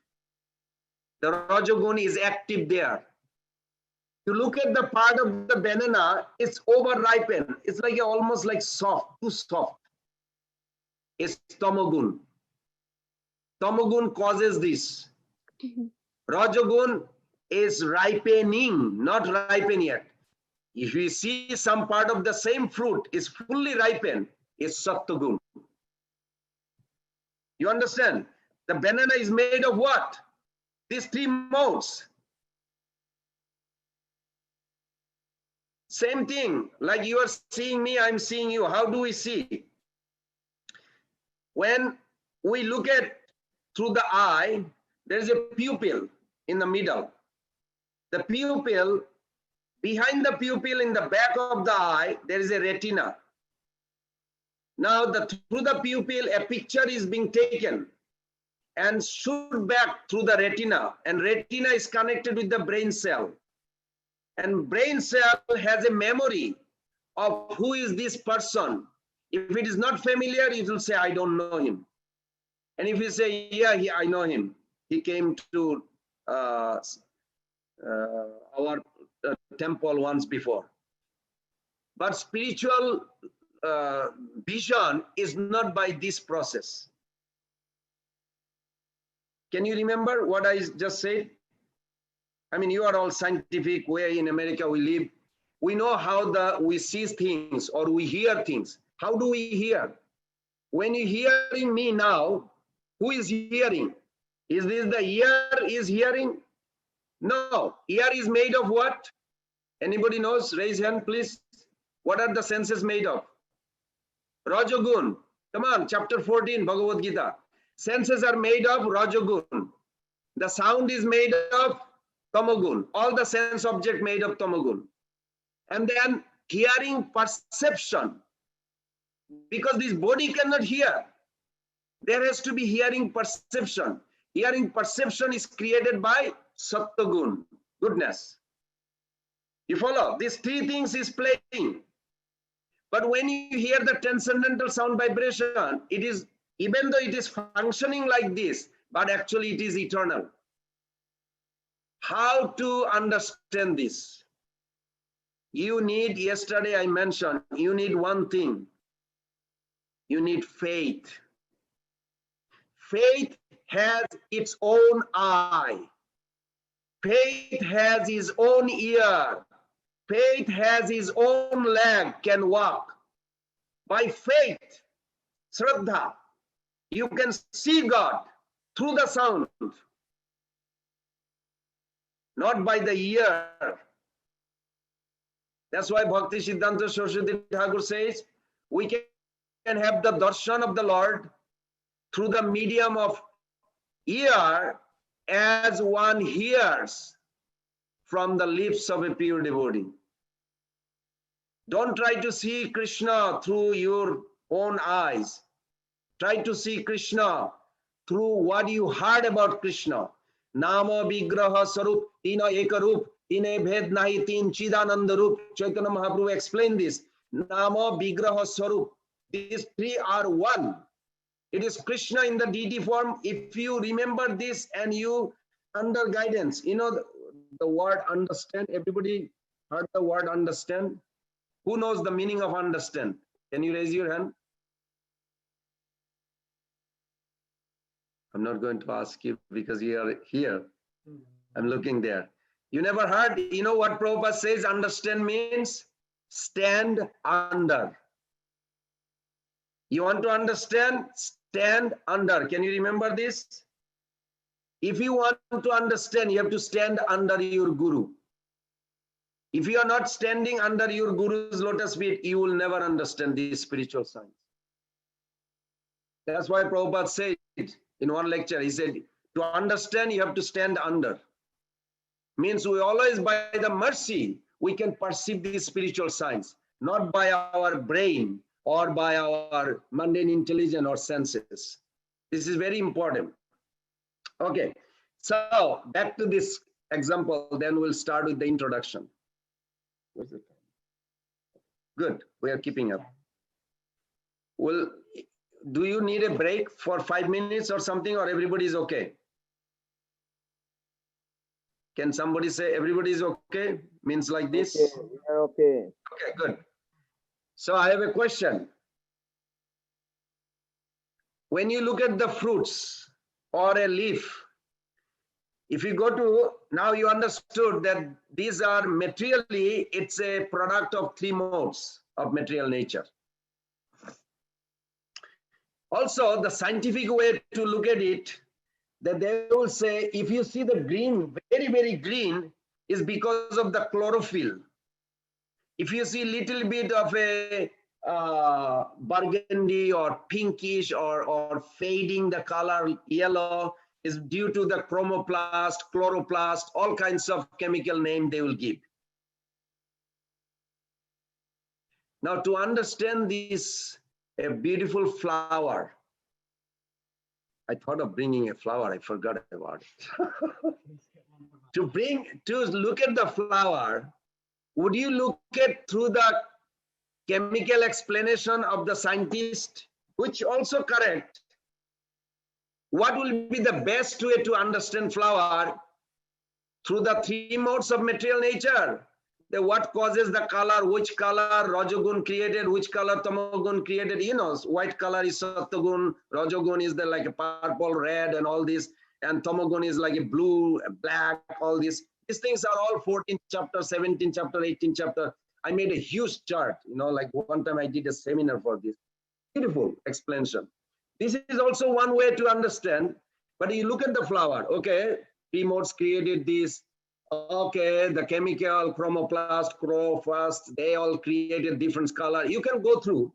The Rajagun is active there. You look at the part of the banana, it's over ripened. It's like almost like soft, too soft. It's Tamagun. Tamagun causes this. Rajagun is ripening, not ripen yet. If you see some part of the same fruit is fully ripened, it's Sattvagun. You understand? The banana is made of what? These 3 modes. Same thing, like you are seeing me, I'm seeing you. How do we see? When we look at through the eye, there is a pupil in the middle. The pupil, behind the pupil in the back of the eye, there is a retina. Now, through the pupil, a picture is being taken and shoot back through the retina. And retina is connected with the brain cell. And brain cell has a memory of who is this person. If it is not familiar, it will say, I don't know him. And if you say, yeah, I know him. He came to our temple once before. But spiritual vision is not by this process. Can you remember what I just said? I mean, you are all scientific, where in America we live. We know how we see things or we hear things. How do we hear? When you're hearing me now, who is hearing? Is this the ear is hearing? No, ear is made of what? Anybody knows? Raise hand, please. What are the senses made of? Rajagun. Come on, chapter 14, Bhagavad Gita. Senses are made of Rajagun. The sound is made of Tamagun. All the sense object made of Tamagun. And then hearing perception. Because this body cannot hear. There has to be hearing perception. Hearing perception is created by Sattvagun, goodness. You follow? These 3 things is playing. But when you hear the transcendental sound vibration, it is, even though it is functioning like this, but actually it is eternal. How to understand this? You need, yesterday I mentioned, you need one thing. You need faith. Faith has its own eye. Faith has his own ear. Faith has his own leg, can walk. By faith, Shraddha, you can see God through the sound, not by the ear. That's why Bhakti Siddhanta Saraswati Thakur says, we can have the darshan of the Lord through the medium of ear as one hears from the lips of a pure devotee. Don't try to see Krishna through your own eyes. Try to see Krishna through what you heard about Krishna. Nama Vigraha Sarup Tina Ekarup Tine Bhed Nahi Tin Chidananda Rup. Chaitanya Mahaprabhu explained this. Nama Vigraha Sarup. These three are one. It is Krishna in the deity form. If you remember this and you under guidance, you know the word understand. Everybody heard the word understand? Who knows the meaning of understand? Can you raise your hand? I'm not going to ask you because you are here. I'm looking there. You never heard? You know what Prabhupada says understand means? Stand under. You want to understand? Stand under. Can you remember this? If you want to understand, you have to stand under your guru. If you are not standing under your guru's lotus feet, you will never understand these spiritual science. That's why Prabhupada said in one lecture, he said, to understand, you have to stand under. Means we always, by the mercy, we can perceive these spiritual signs, not by our brain or by our mundane intelligence or senses. This is very important. Okay, so back to this example, then we'll start with the introduction. What's the time? Good, we are keeping up. Well, do you need a break for 5 minutes or something, or everybody is okay? Can somebody say everybody is okay? Means like this? Okay, we are okay. Okay, good. So I have a question. When you look at the fruits or a leaf, if you go to, now you understood that these are materially, it's a product of three modes of material nature. Also, the scientific way to look at it, that they will say, if you see the green, very, very green, is because of the chlorophyll. If you see little bit of a burgundy or pinkish or fading the color yellow, is due to the chromoplast, chloroplast, all kinds of chemical name they will give. Now to understand this, a beautiful flower, I thought of bringing a flower, I forgot about it. to look at the flower, would you look at through the chemical explanation of the scientist, which also correct? What will be the best way to understand flower? Through the three modes of material nature. What causes the color, which color Rajagun created, which color Tamagun created. You know, white color is Sattvagun, Rajagun is the like a purple, red and all this, and Tamagun is like a blue, black, all this. These things are all 14th chapter, 17th chapter, 18th chapter. I made a huge chart, you know, like one time I did a seminar for this. Beautiful explanation. This is also one way to understand, but you look at the flower, okay, three modes created this, okay, the chemical, chromoplast, chloroplast, they all created different color. You can go through,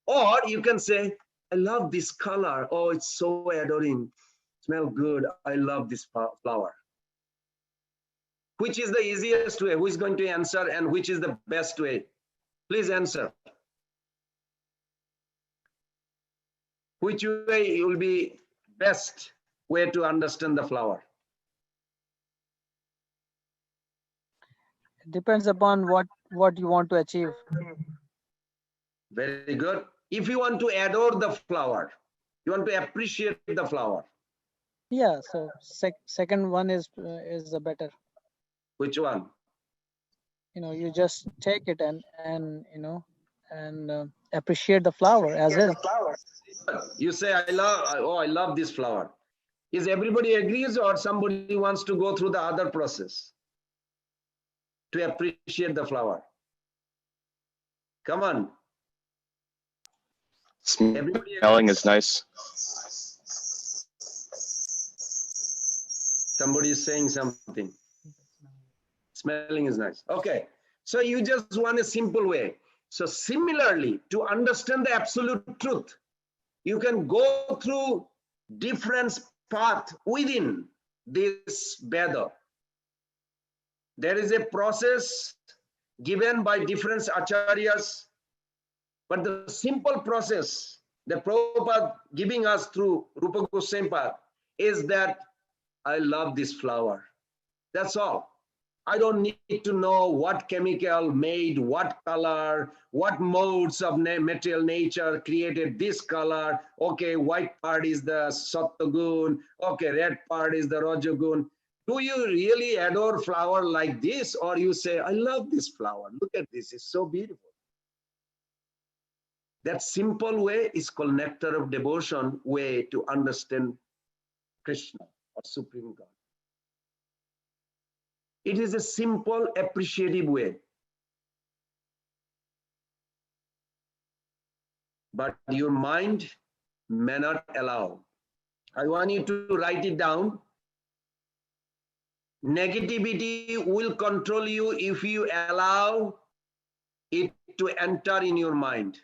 or you can say, I love this color. Oh, it's so adoring. Smell good. I love this flower. Which is the easiest way? Who is going to answer, and which is the best way? Please answer. Which way will be best way to understand the flower? It depends upon what you want to achieve. Very good. If you want to adore the flower, you want to appreciate the flower. Yeah, so second one is the better. Which one? You just take it and appreciate the flower as is. You say, I love this flower. Is everybody agrees, or somebody wants to go through the other process to appreciate the flower? Come on. Smelling is nice. Somebody is saying something. Smelling is nice. Okay. So you just want a simple way. So similarly, to understand the absolute truth, you can go through different paths within this Veda. There is a process given by different acharyas, but the simple process that Prabhupada giving us through Rupa Goswami path is that I love this flower. That's all. I don't need to know what chemical made, what color, what modes of material nature created this color. Okay, white part is the Sattvagun. Okay, red part is the Rajagun. Do you really adore flower like this, or you say, I love this flower. Look at this, it's so beautiful. That simple way is called nectar of devotion way to understand Krishna or Supreme God. It is a simple, appreciative way. But your mind may not allow. I want you to write it down. Negativity will control you if you allow it to enter in your mind.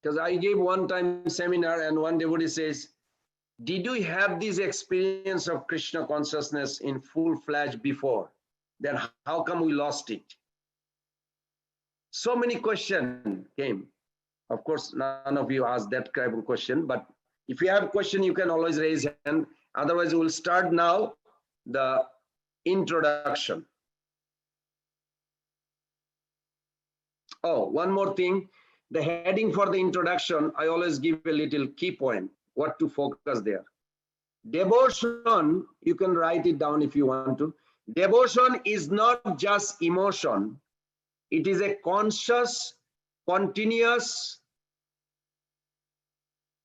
Because I gave one time seminar and one devotee says, did you have this experience of Krishna consciousness in full-fledged before? Then how come we lost it? So many questions came. Of course, none of you asked that kind of question, but if you have a question, you can always raise hand. Otherwise, we'll start now the introduction. Oh, one more thing. The heading for the introduction, I always give a little key point, what to focus there. Devotion, you can write it down if you want to. Devotion is not just emotion. It is a conscious, continuous,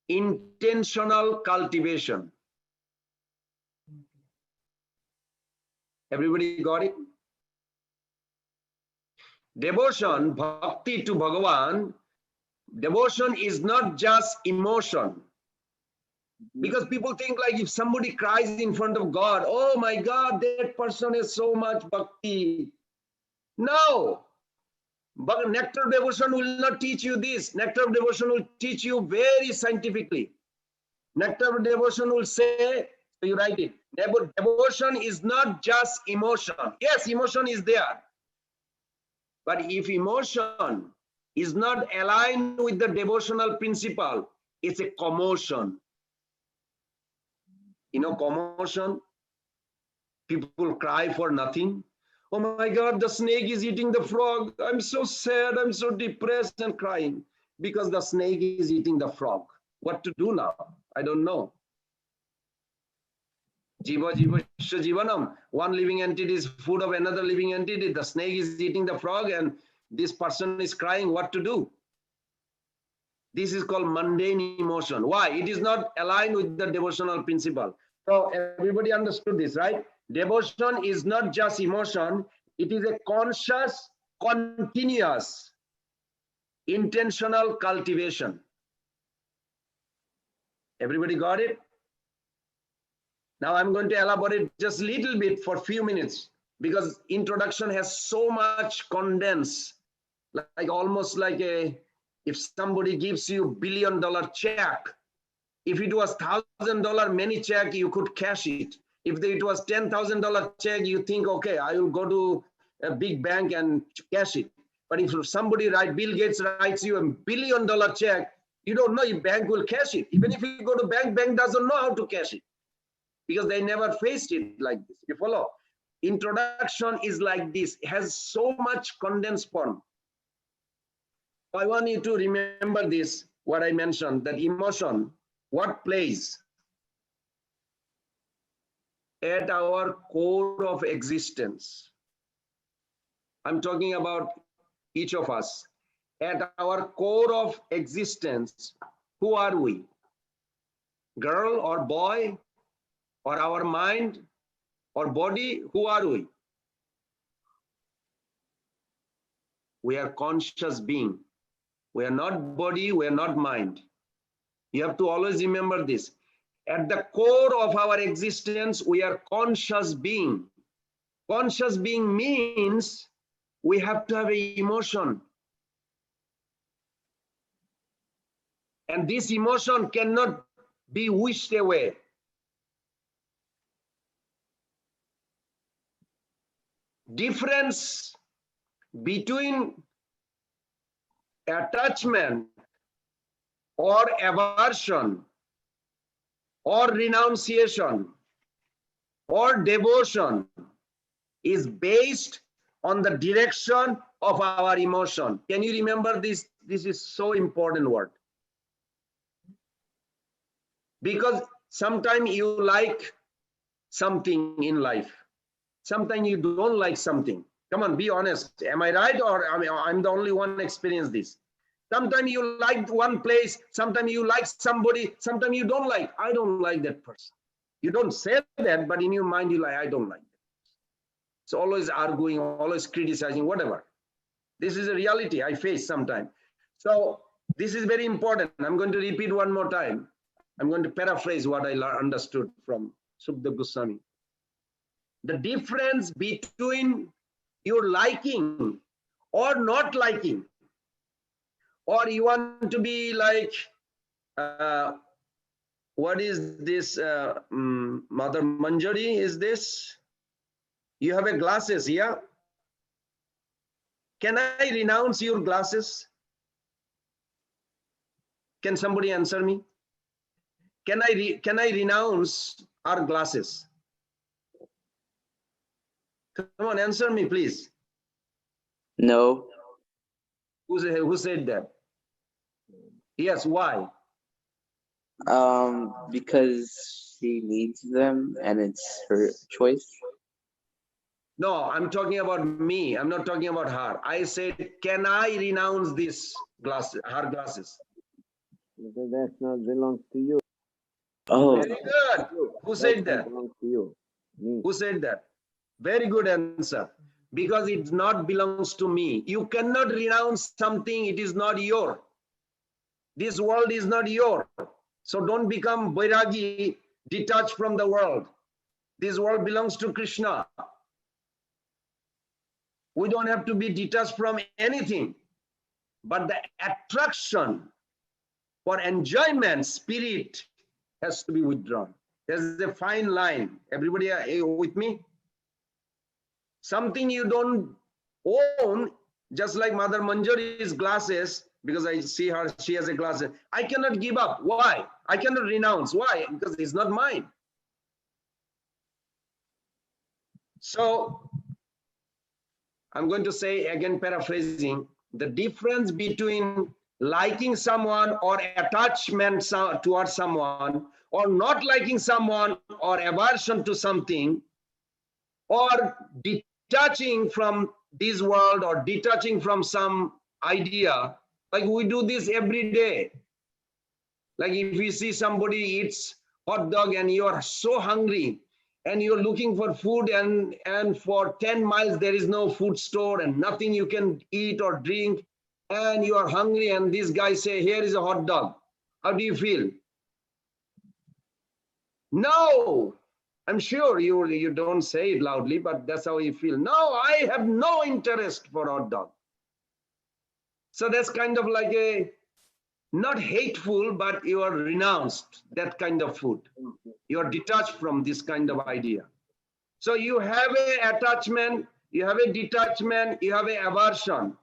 intentional cultivation. Everybody got it? Devotion, bhakti to Bhagavan, devotion is not just emotion. Because people think like if somebody cries in front of God, oh my God, that person has so much bhakti. No. But nectar of devotion will not teach you this. Nectar of devotion will teach you very scientifically. Nectar of devotion will say, so you write it, devotion is not just emotion. Yes, emotion is there. But if emotion is not aligned with the devotional principle, it's a commotion. You know, commotion, people cry for nothing. Oh my God, the snake is eating the frog. I'm so sad, I'm so depressed and crying because the snake is eating the frog. What to do now? I don't know. Jiva jiva jivanam. One living entity is food of another living entity. The snake is eating the frog and this person is crying. What to do? This is called mundane emotion. Why? It is not aligned with the devotional principle. So everybody understood this, right? Devotion is not just emotion. It is a conscious, continuous, intentional cultivation. Everybody got it? Now I'm going to elaborate just a little bit for a few minutes because introduction has so much condensed, like almost like if somebody gives you $1 billion check, if it was $1,000 many check, you could cash it. If it was $10,000 check, you think, okay, I will go to a big bank and cash it. But if somebody Bill Gates writes you $1 billion check, you don't know if bank will cash it. Even if you go to bank, bank doesn't know how to cash it because they never faced it like this. You follow? introduction is like this, has so much condensed form. I want you to remember this, what I mentioned, that emotion, what plays at our core of existence. I'm talking about each of us. At our core of existence, who are we? Girl or boy, or our mind or body? Who are we? We are conscious being. We are not body, we are not mind. You have to always remember this. At the core of our existence, we are conscious being. Conscious being means we have to have an emotion. And this emotion cannot be wished away. Difference between attachment or aversion or renunciation or devotion is based on the direction of our emotion. Can you remember this? This is so important word. Because sometimes you like something in life. Sometimes you don't like something. Come on, be honest. Am I right, or I'm the only one experience this? Sometimes you like one place, sometimes you like somebody, sometimes you don't like. I don't like that person. You don't say that, but in your mind you like, I don't like that. So always arguing, always criticizing, whatever. This is a reality I face sometimes. So this is very important. I'm going to repeat one more time. I'm going to paraphrase what I understood from Sukdev Goswami. The difference between your liking or not liking, or you want to be like, what is this, Mother Manjari, is this? You have a glasses, yeah? Can I renounce your glasses? Can somebody answer me? Can I renounce our glasses? Come on, answer me, please. No. Who said that? Yes, why? Because she needs them and it's her choice. No, I'm talking about me. I'm not talking about her. I said, can I renounce this glasses, her glasses? Because that not belongs to you. Oh. Very good. Who said that? Belongs to you. Me. Who said that? Very good answer. Because it not belongs to me. You cannot renounce something, it is not your. This world is not your. So don't become Vairagi, detached from the world. This world belongs to Krishna. We don't have to be detached from anything. But the attraction for enjoyment, spirit, has to be withdrawn. There's a fine line. Everybody are with me? Something you don't own, just like Mother Manjari's glasses, because I see her, she has a glasses. I cannot give up. Why? I cannot renounce. Why? Because it's not mine. So I'm going to say again, paraphrasing, the difference between liking someone or attachment towards someone, or not liking someone or aversion to something, or detaching from this world or detaching from some idea, like we do this every day. Like if you see somebody eats hot dog and you are so hungry and you're looking for food, and for 10 miles there is no food store and nothing you can eat or drink, and you are hungry, and this guy say, here is a hot dog. How do you feel? No, I'm sure you don't say it loudly, but that's how you feel. No, I have no interest for hot dog. So that's kind of like a, not hateful, but you are renounced that kind of food. You are detached from this kind of idea. So you have an attachment, you have a detachment, you have an aversion,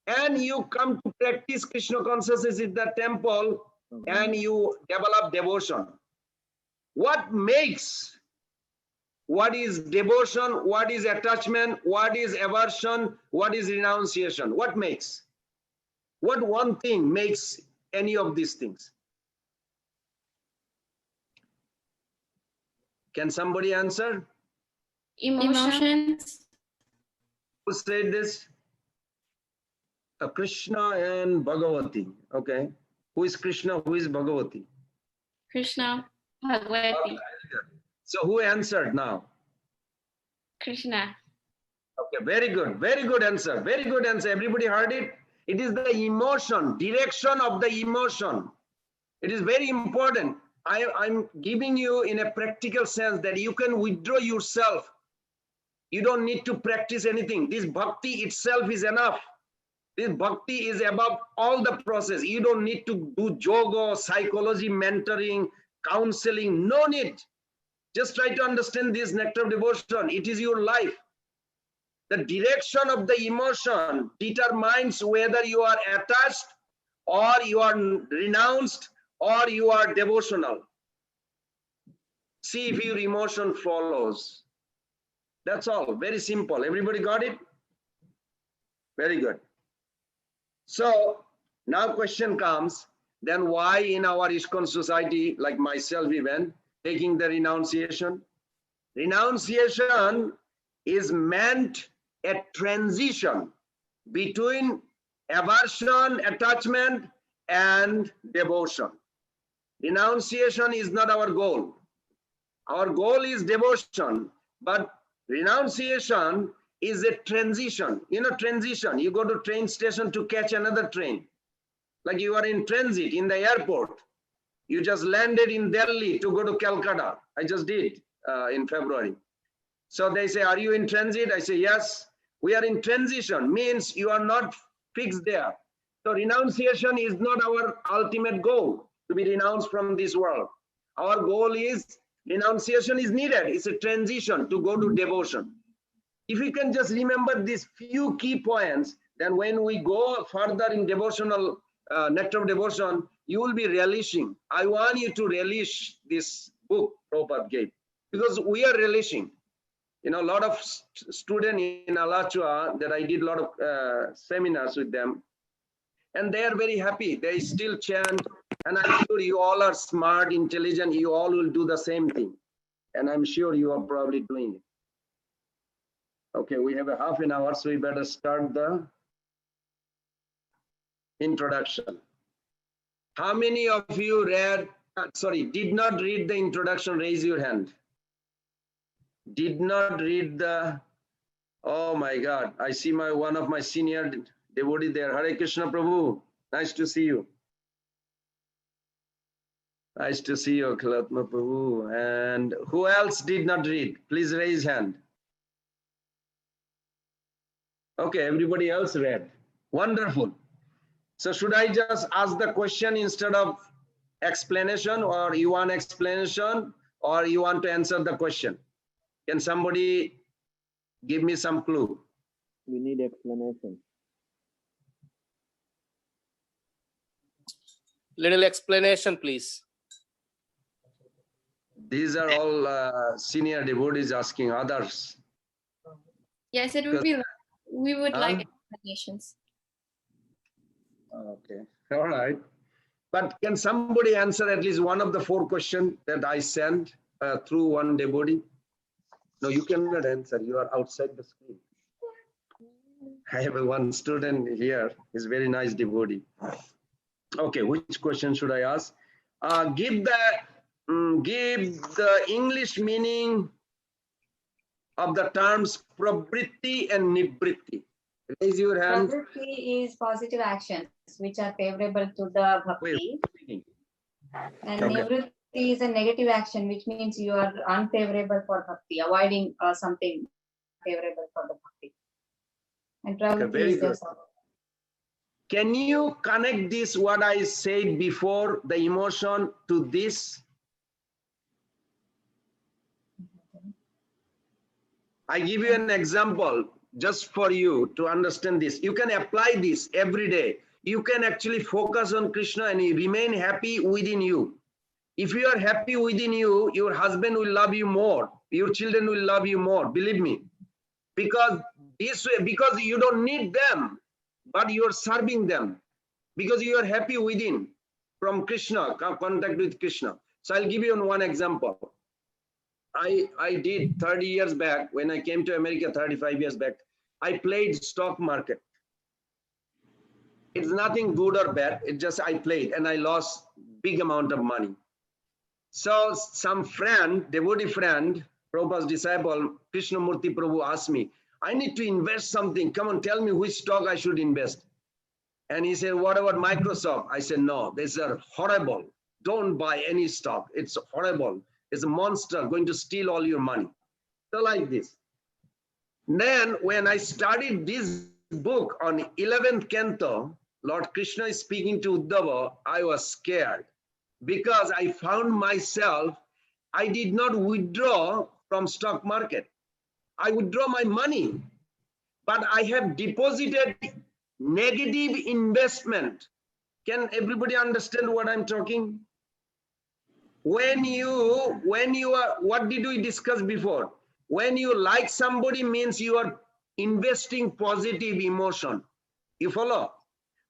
and you come to practice Krishna consciousness in the temple, and you develop devotion. What makes what is devotion, what is attachment, what is aversion, what is renunciation? What makes? What one thing makes any of these things? Can somebody answer? Emotions. Who said this? Krishna and Bhagavati. Okay. Who is Krishna? Who is Bhagavati? Krishna. Bhagavati. So who answered now? Krishna. Okay, very good. Very good answer. Very good answer. Everybody heard it? It is the emotion, direction of the emotion. It is very important. I'm giving you in a practical sense that you can withdraw yourself. You don't need to practice anything. This bhakti itself is enough. This bhakti is above all the process. You don't need to do yoga, psychology, mentoring, counseling. No need. Just try to understand this nectar of devotion. It is your life. The direction of the emotion determines whether you are attached or you are renounced or you are devotional. See if your emotion follows. That's all. Very simple. Everybody got it? Very good. So now question comes, then why in our ISKCON society, like myself even, taking the renunciation? Renunciation is meant a transition between aversion, attachment, and devotion. Renunciation is not our goal. Our goal is devotion, but renunciation is a transition. You know, transition. You go to train station to catch another train. Like you are in transit in the airport. You just landed in Delhi to go to Calcutta. I just did in February. So they say, are you in transit? I say, yes. We are in transition, means you are not fixed there. So renunciation is not our ultimate goal, to be renounced from this world. Our goal is, renunciation is needed. It's a transition to go to devotion. If you can just remember these few key points, then when we go further in devotional, nectar of devotion, you will be relishing. I want you to relish this book Prabhupada gave, because we are relishing. You know, a lot of students in Alachua that I did a lot of seminars with them, and they are very happy. They still chant, and I'm sure you all are smart, intelligent. You all will do the same thing, and I'm sure you are probably doing it. Okay, we have a half an hour, so we better start the introduction. How many of you did not read the introduction? Raise your hand. Did not read the, oh my God, I see one of my senior devotee there. Hare Krishna Prabhu, nice to see you. Nice to see you, Kalatma Prabhu. And who else did not read? Please raise hand. Okay, everybody else read. Wonderful. So should I just ask the question instead of explanation, or you want explanation, or you want to answer the question? Can somebody give me some clue? We need explanation. Little explanation, please. These are all senior devotees asking others. Yes, it would be. We would like explanations. Okay, all right. But can somebody answer at least one of the 4 questions that I sent through one devotee? No, you cannot answer. You are outside the screen. I have one student here. He's a very nice devotee. Okay, which question should I ask? Give the English meaning of the terms pravritti and nivritti. Raise your hand. Pravritti is positive actions which are favorable to the bhakti. And Okay. nivritti is a negative action, which means you are unfavorable for bhakti, avoiding something favorable for the bhakti. And pravritti very is good. just Can you connect this, what I said before, the emotion, to this? I give you an example just for you to understand this. You can apply this every day. You can actually focus on Krishna and you remain happy within you. If you are happy within you, your husband will love you more. Your children will love you more. Believe me. Because this way, because you don't need them, but you are serving them. Because you are happy within from Krishna, contact with Krishna. So I'll give you one example. I did 30 years back, when I came to America 35 years back, I played stock market. It's nothing good or bad. It just I played and I lost big amount of money. So some friend, devotee friend, Prabhupada's disciple, Krishnamurti Prabhu asked me, I need to invest something. Come on, tell me which stock I should invest. And he said, what about Microsoft? I said, no, these are horrible. Don't buy any stock. It's horrible. It's a monster going to steal all your money. So like this. Then when I studied this book on 11th canto, Lord Krishna is speaking to Uttama, I was scared because I found myself, I did not withdraw from stock market. I withdraw my money, but I have deposited negative investment. Can everybody understand what I'm talking? When you are, what did we discuss before? When you like somebody means you are investing positive emotion. You follow?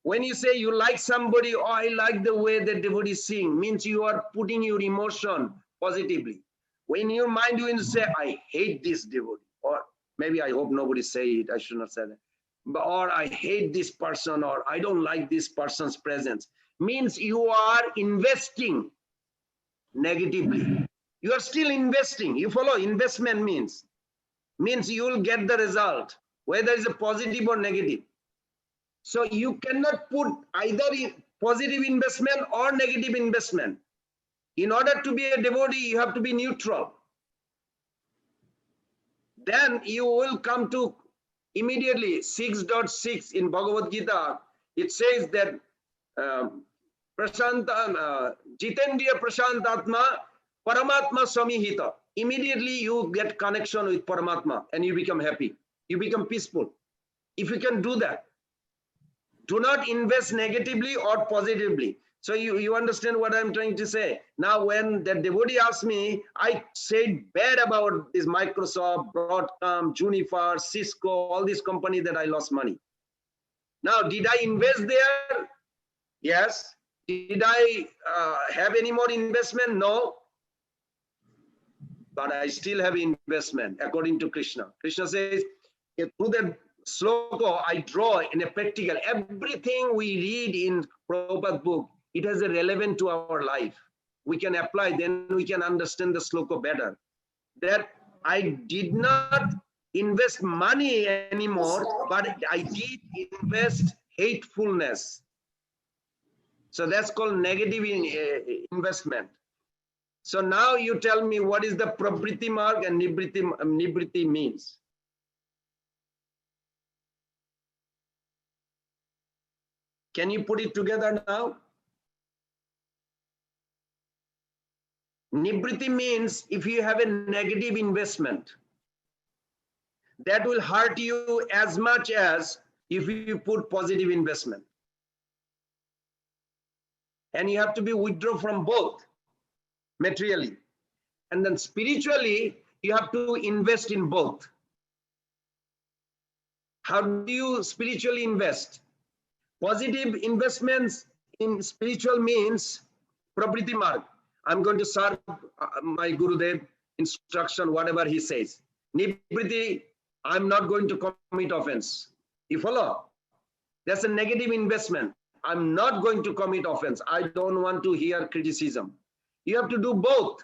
When you say you like somebody, oh, I like the way the devotee sing, means you are putting your emotion positively. When your mind you say, I hate this devotee, or maybe I hope nobody say it, I should not say that. But, or I hate this person, or I don't like this person's presence, means you are investing negatively. You are still investing. You follow? Investment means you will get the result, whether it's a positive or negative. So you cannot put either positive investment or negative investment. In order to be a devotee, you have to be neutral. Then you will come to immediately 6.6 in Bhagavad Gita. It says that Jitendriya Prashantatma Paramatma Samihita. Immediately you get connection with Paramatma and you become happy. You become peaceful. If you can do that, do not invest negatively or positively. So you understand what I'm trying to say. Now, when the devotee asked me, I said bad about this Microsoft, Broadcom, Juniper, Cisco, all these companies that I lost money. Now, did I invest there? Yes. Did I have any more investment? No. But I still have investment according to Krishna. Krishna says, through the sloka, I draw in a practical. Everything we read in Prabhupada's book, it has a relevance to our life. We can apply, then we can understand the sloka better. That I did not invest money anymore, but I did invest hatefulness. So that's called negative investment. So now you tell me what is the pravriti marg and nibriti means. Can you put it together now? Nibriti means if you have a negative investment, that will hurt you as much as if you put positive investment. And you have to be withdrawn from both materially. And then spiritually, you have to invest in both. How do you spiritually invest? Positive investments in spiritual means pravriti marg. I'm going to serve my Gurudev instruction, whatever he says. Nibriti, I'm not going to commit offense. You follow? That's a negative investment. I'm not going to commit offense. I don't want to hear criticism. You have to do both.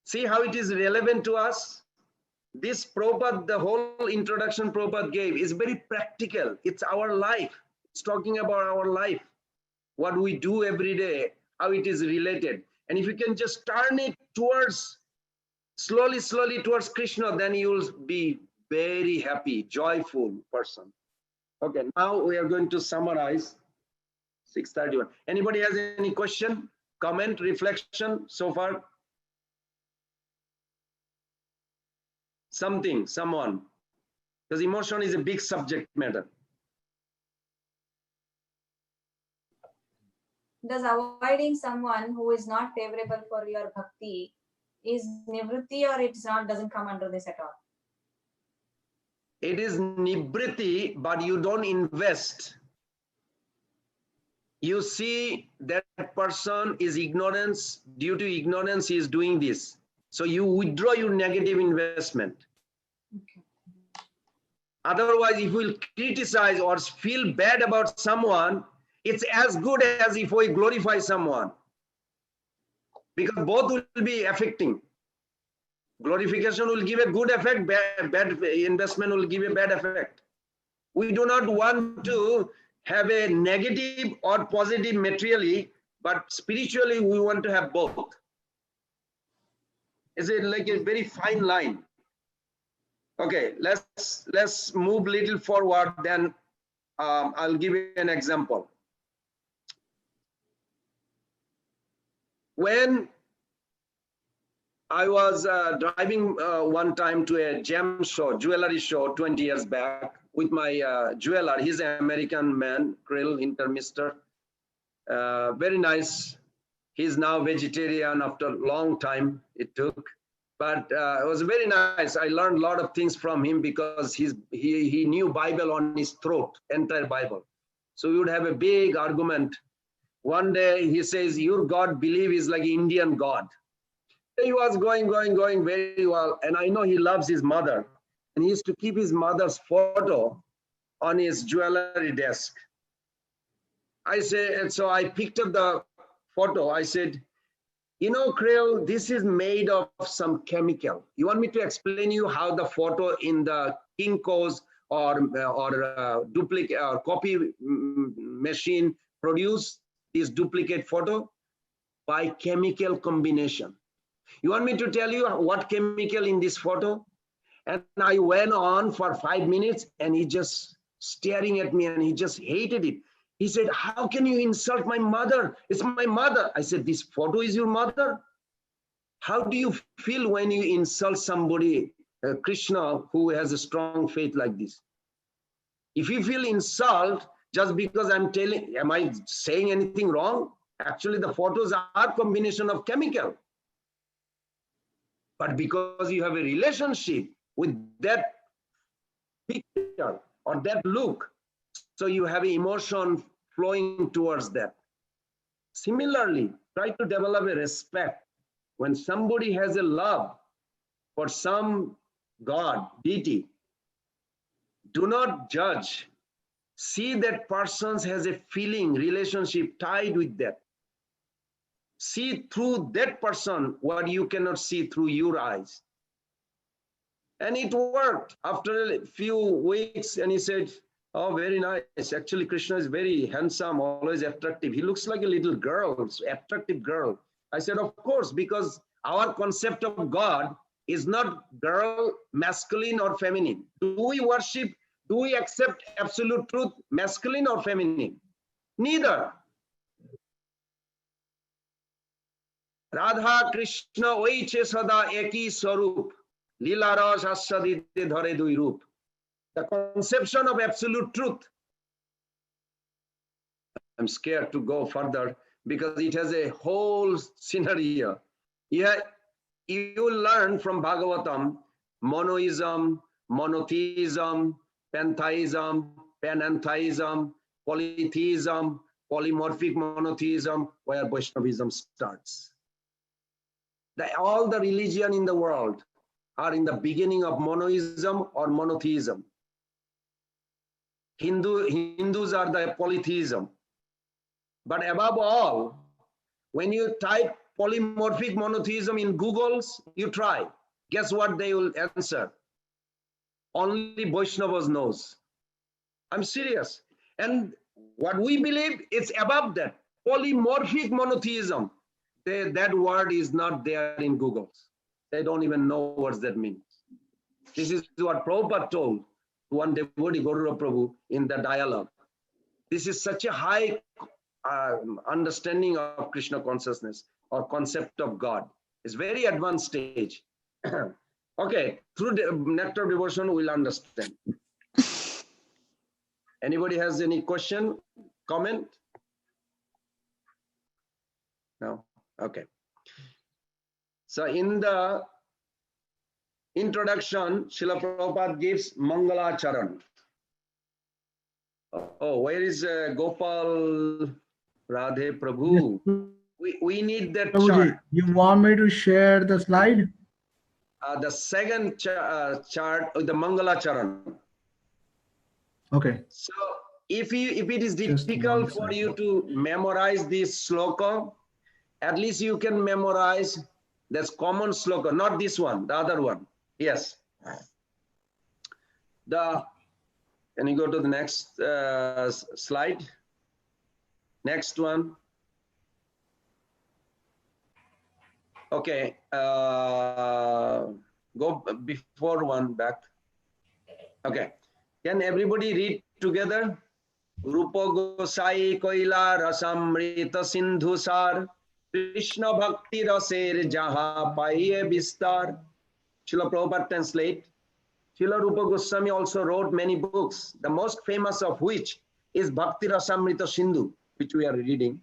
See how it is relevant to us? This Prabhupada, the whole introduction Prabhupada gave is very practical. It's our life. It's talking about our life. What we do every day, how it is related. And if you can just turn it towards, slowly towards Krishna, then you will be very happy, joyful person. Okay, now we are going to summarize 6:31. Anybody has any question, comment, reflection so far? Something, someone. Because emotion is a big subject matter. Does avoiding someone who is not favorable for your bhakti is nivritti, or it's not, doesn't come under this at all? It is nibriti, but you don't invest. You see that person is ignorance, due to ignorance he is doing this. So you withdraw your negative investment. Okay. Otherwise, if we criticize or feel bad about someone, it's as good as if we glorify someone. Because both will be affecting. Glorification will give a good effect, bad investment will give a bad effect. We do not want to have a negative or positive materially, but spiritually we want to have both. It's like a very fine line. Okay, let's move a little forward, then I'll give you an example. When I was driving one time to a gem show, jewelry show 20 years back with my jeweler. He's an American man, Krill Intermister. Very nice. He's now vegetarian after a long time it took. But it was very nice. I learned a lot of things from him because he knew Bible on his throat, entire Bible. So we would have a big argument. One day he says, your God believe is like Indian God. He was going very well. And I know he loves his mother. And he used to keep his mother's photo on his jewelry desk. I said, so I picked up the photo. I said, you know, Krill, this is made of some chemical. You want me to explain you how the photo in the Kinko's or duplicate or copy machine produce this duplicate photo? By chemical combination. You want me to tell you what chemical in this photo? And I went on for 5 minutes and he just staring at me and he just hated it. He said, how can you insult my mother? It's my mother. I said, this photo is your mother? How do you feel when you insult somebody, Krishna, who has a strong faith like this? If you feel insult just because I'm telling, am I saying anything wrong? Actually, the photos are combination of chemical. But because you have a relationship with that picture or that look, so you have an emotion flowing towards that. Similarly, try to develop a respect. When somebody has a love for some God, deity, do not judge. See that person has a feeling, relationship tied with that. See through that person what you cannot see through your eyes. And it worked. After a few weeks, and he said, oh, very nice. Actually, Krishna is very handsome, always attractive. He looks like a little girl, attractive girl. I said, of course, because our concept of God is not girl, masculine or feminine. Do we worship, do we accept absolute truth, masculine or feminine? Neither. Radha Krishna oiche sada eki swarup, lila ras aswadite dhare dui roop. The conception of absolute truth. I'm scared to go further because it has a whole scenario. Yeah, you learn from Bhagavatam monoism, monotheism, pantheism, panentheism, polytheism, polymorphic monotheism, where Vaishnavism starts. All the religion in the world are in the beginning of monoism or monotheism. Hindus are the polytheism. But above all, when you type polymorphic monotheism in Google's, you try. Guess what they will answer? Only Vaishnavas knows. I'm serious. And what we believe is above that. Polymorphic monotheism. That word is not there in Google. They don't even know what that means. This is what Prabhupada told one devotee, Gaurura Prabhu, in the dialogue. This is such a high understanding of Krishna consciousness or concept of God. It's very advanced stage. Okay, through the nectar devotion, we'll understand. Anybody has any question, comment? No? Okay. So in the introduction, Srila Prabhupada gives Mangalacharan. Oh, where is Gopal Radhe Prabhu? We need that Prabhuji, chart. you want me to share the slide? The second chart with the Mangalacharan. Okay. So if it is Just difficult one for second. you to memorize this sloka, at least you can memorize this common sloka, not this one, the other one. Yes. Can you go to the next slide? Next one. Okay. Go before one back. Okay. Can everybody read together? Rupa Gosai Koila Rasamrita Sindhusar Krishna Bhakti Raser Jaha Paiye Bistar. Srila Prabhupada translate. Srila Rupa Goswami also wrote many books, the most famous of which is Bhakti Rasamrita Sindhu, which we are reading.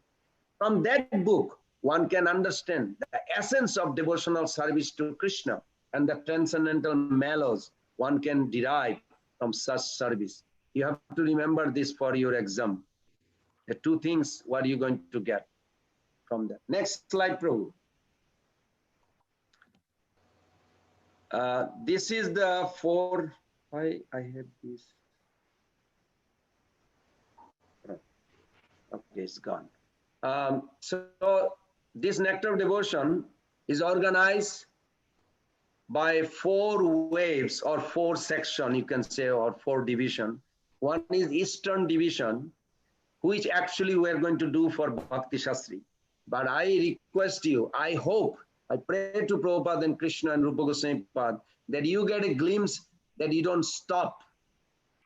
From that book, one can understand the essence of devotional service to Krishna and the transcendental mellows one can derive from such service. You have to remember this for your exam. The two things, what are you going to get from that? Next slide, Prabhu. This is the four. Why I have this? Okay, it's gone. So this Nectar of Devotion is organized by 4 waves or 4 sections, you can say, or 4 division. One is Eastern division, which actually we're going to do for Bhakti Shastri. But I request you, I hope, I pray to Prabhupada and Krishna and Rupa Goswami Pad that you get a glimpse that you don't stop.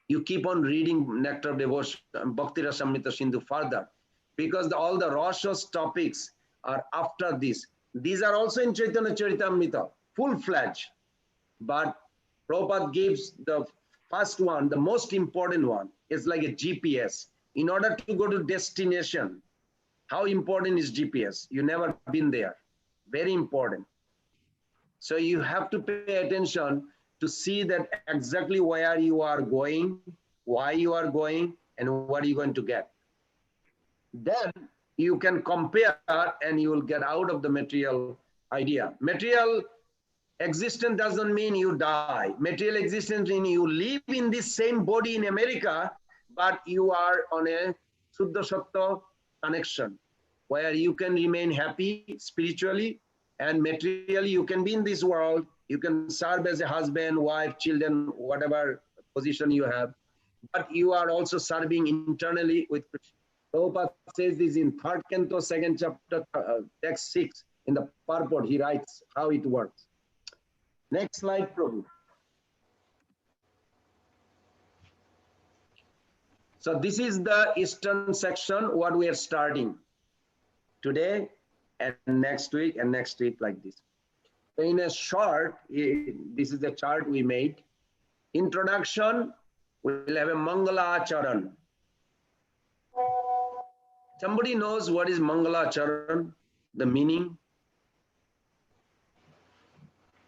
You keep on reading Nectar of Devotion, Bhakti Rasamrita Sindhu further, because all the Rashas topics are after this. These are also in Chaitanya Charitamrita, full-fledged. But Prabhupada gives the first one, the most important one, is like a GPS. In order to go to destination, how important is GPS? You never been there. Very important. So you have to pay attention to see that exactly where you are going, why you are going, and what you're going to get. Then you can compare and you will get out of the material idea. Material existence doesn't mean you die. Material existence means you live in this same body in America, but you are on a Suddha Sattva connection where you can remain happy spiritually and materially. You can be in this world. You can serve as a husband, wife, children, whatever position you have, but you are also serving internally with Krishna. Prabhupada says this in 3rd canto, 2nd chapter, text 6. In the purport, he writes how it works. Next slide, Prabhu. So this is the Eastern section, what we are starting today and next week like this. So in a short, this is the chart we made. Introduction, we'll have a Mangala Acharan. Somebody knows what is Mangala Acharan, the meaning?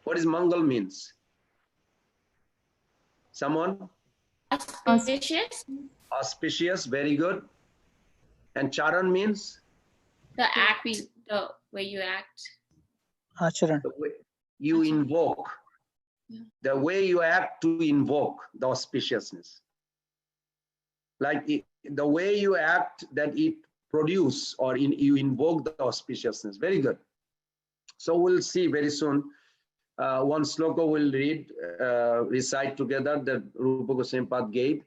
What is Mangal means? Someone? Auspicious. Auspicious, very good. And Charan means? The act, the way you act. Acharan. You invoke. Yeah. The way you act to invoke the auspiciousness. Like the way you act that it produce or you invoke the auspiciousness. Very good. So we'll see very soon. One sloka we'll read, recite together that Rupa Goswami Pad gave.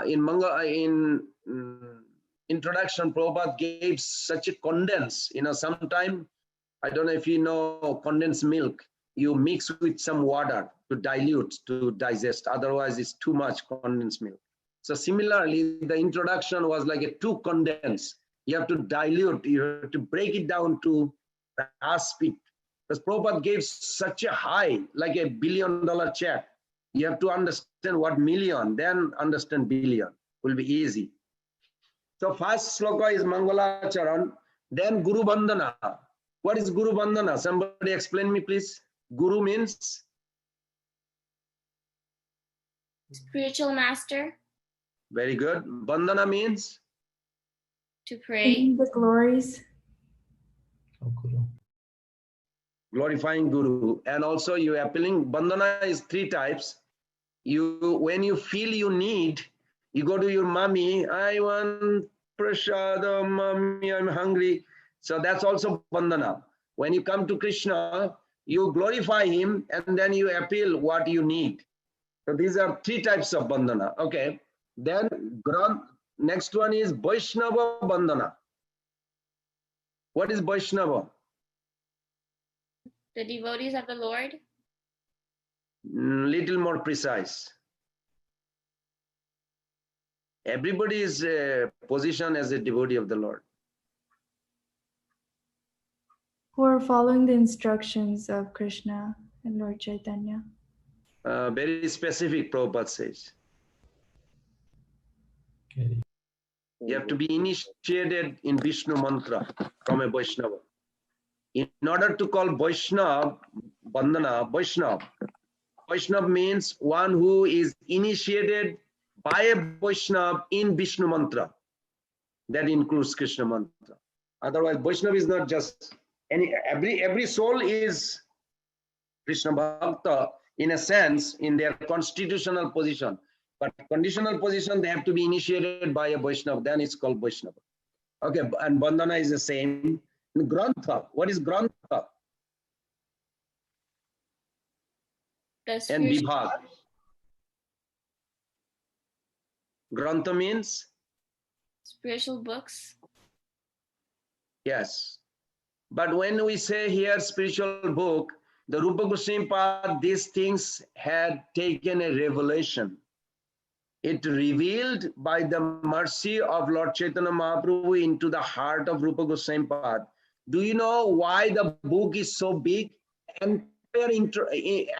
In introduction, Prabhupada gave such a condense. Sometime, I don't know if you know condensed milk, you mix with some water to dilute, to digest. Otherwise, it's too much condensed milk. So similarly, the introduction was like a too condensed. You have to dilute, you have to break it down to speed. Because Prabhupada gave such a high, like $1 billion check. You have to understand what million, then understand billion. Will be easy. So first sloka is Mangala Charan. Then Guru Bandhana. What is Guru Bandhana? Somebody explain me, please. Guru means? Spiritual master. Very good. Bandhana means? To pray. The glories. Glorifying Guru. And also you appealing. Bandhana is 3 types. When you feel you need, you go to your mommy, I want prasada, mommy, I'm hungry. So that's also bandhana. When you come to Krishna, you glorify him and then you appeal what you need. So these are 3 types of bandhana. Okay. Then next one is Vaishnava bandhana. What is Vaishnava? The devotees of the Lord. Little more precise. Everybody is positioned as a devotee of the Lord. Who are following the instructions of Krishna and Lord Chaitanya. Very specific, Prabhupada says. You have to be initiated in Vishnu mantra from a Vaishnava. In order to call Vaishnava, Bandhana, Vaishnava means one who is initiated by a Vaishnava in Vishnu mantra. That includes Krishna mantra. Otherwise, Vaishnava is not just every soul is Krishna Bhakta in a sense in their constitutional position. But conditional position, they have to be initiated by a Vaishnava, then it's called Vaishnava. Okay, and Bandhana is the same. Grantha, what is Grantha? And Vibhag. Grantha means? Spiritual books. Yes. But when we say here spiritual book, the Rupa Goswami Pad, these things had taken a revelation. It revealed by the mercy of Lord Chaitanya Mahaprabhu into the heart of Rupa Goswami Pad. Do you know why the book is so big?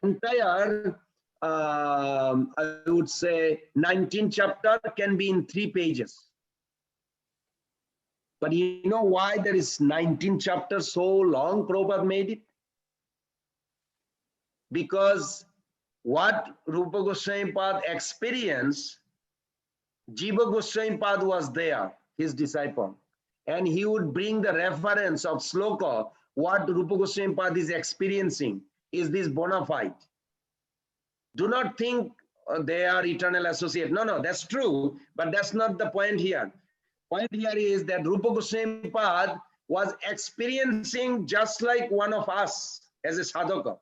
Entire I would say 19 chapter can be in 3 pages. But you know why there is 19 chapters so long Prabhupada made it? Because what Rupa Goswami Pad experienced, Jiva Goswami Pad was there, his disciple. And he would bring the reference of sloka, what Rupa Goswami Pad is experiencing. Is this bona fide? Do not think they are eternal associate. No, that's true, but that's not the point here. Point here is that Rupa Goswami Pad was experiencing just like one of us as a sadhaka.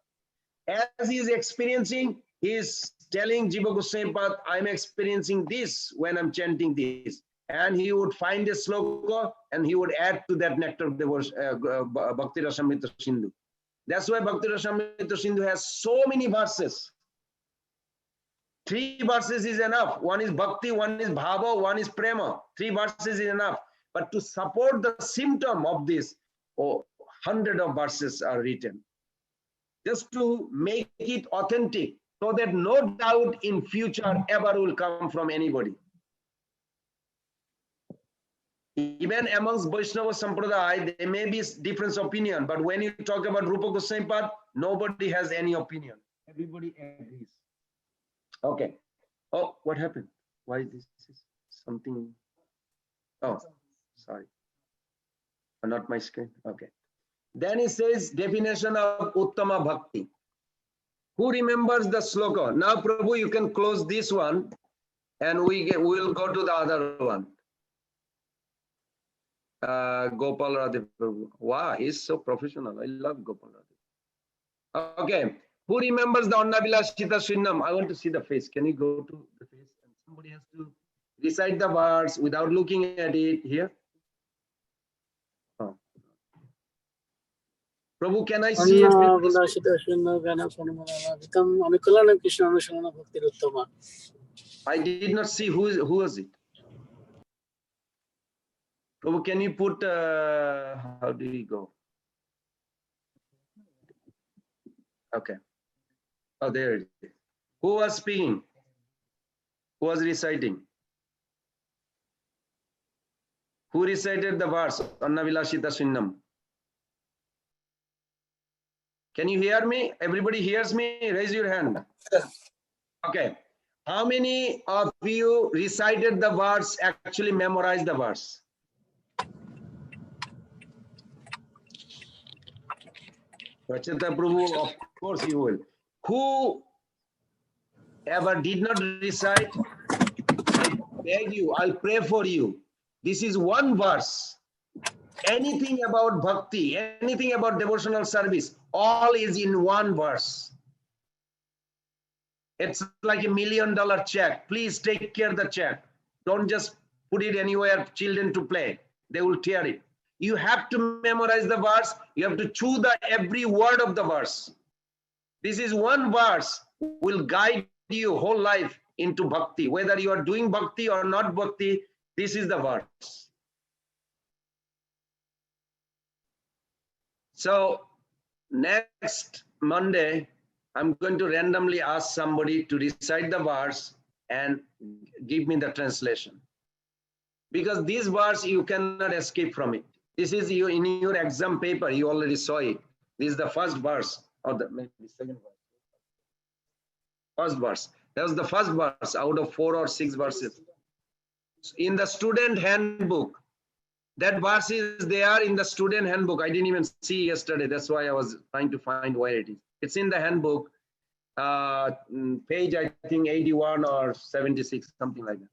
As he is experiencing, he is telling Jiva Goswami Pad, I'm experiencing this when I'm chanting this. And he would find a sloka and he would add to that nectar of Bhakti Rasamrita Sindhu. That's why Bhakti Rasamrita Sindhu has so many verses. 3 verses is enough. One is bhakti, one is bhava, one is prema. 3 verses is enough. But to support the symptom of this, 100 of verses are written. Just to make it authentic, so that no doubt in future ever will come from anybody. Even amongst Vaishnava Sampradaya, there may be difference of opinion, but when you talk about Rupa Goswami Pad, nobody has any opinion. Everybody agrees. Okay. Oh, what happened? Why is this something? Oh, sorry. Not my screen. Okay. Then he says definition of Uttama Bhakti. Who remembers the sloka? Now, Prabhu, you can close this one and we'll go to the other one. Gopal Radhe Prabhu. Wow, he's so professional. I love Gopal Radhe. Okay. Who remembers the Annavilasita Srinnam? I want to see the face. Can you go to the face? And somebody has to recite the verse without looking at it here. Oh. Prabhu, can I see it? I did not see who was it. Prabhu, can you put, how do we go? Okay. Oh, there it is. Who was speaking? Who was reciting? Who recited the verse? Annavilasita Sunnam. Can you hear me? Everybody hears me? Raise your hand. Okay. How many of you recited the verse, actually memorized the verse? Rachita Prabhu, of course you will. Who ever did not recite? I beg you, I'll pray for you. This is one verse. Anything about bhakti, anything about devotional service, all is in one verse. It's like $1 million check. Please take care of the check. Don't just put it anywhere, children to play. They will tear it. You have to memorize the verse. You have to chew every word of the verse. This is one verse will guide you whole life into bhakti. Whether you are doing bhakti or not bhakti, this is the verse. So next Monday, I'm going to randomly ask somebody to recite the verse and give me the translation. Because this verse, you cannot escape from it. This is in your exam paper, you already saw it. This is the first verse, or maybe second verse. First verse. That was the first verse out of 4 or 6 verses. In the student handbook, that verse is there in the student handbook. I didn't even see yesterday. That's why I was trying to find where it is. It's in the handbook, page, I think 81 or 76, something like that.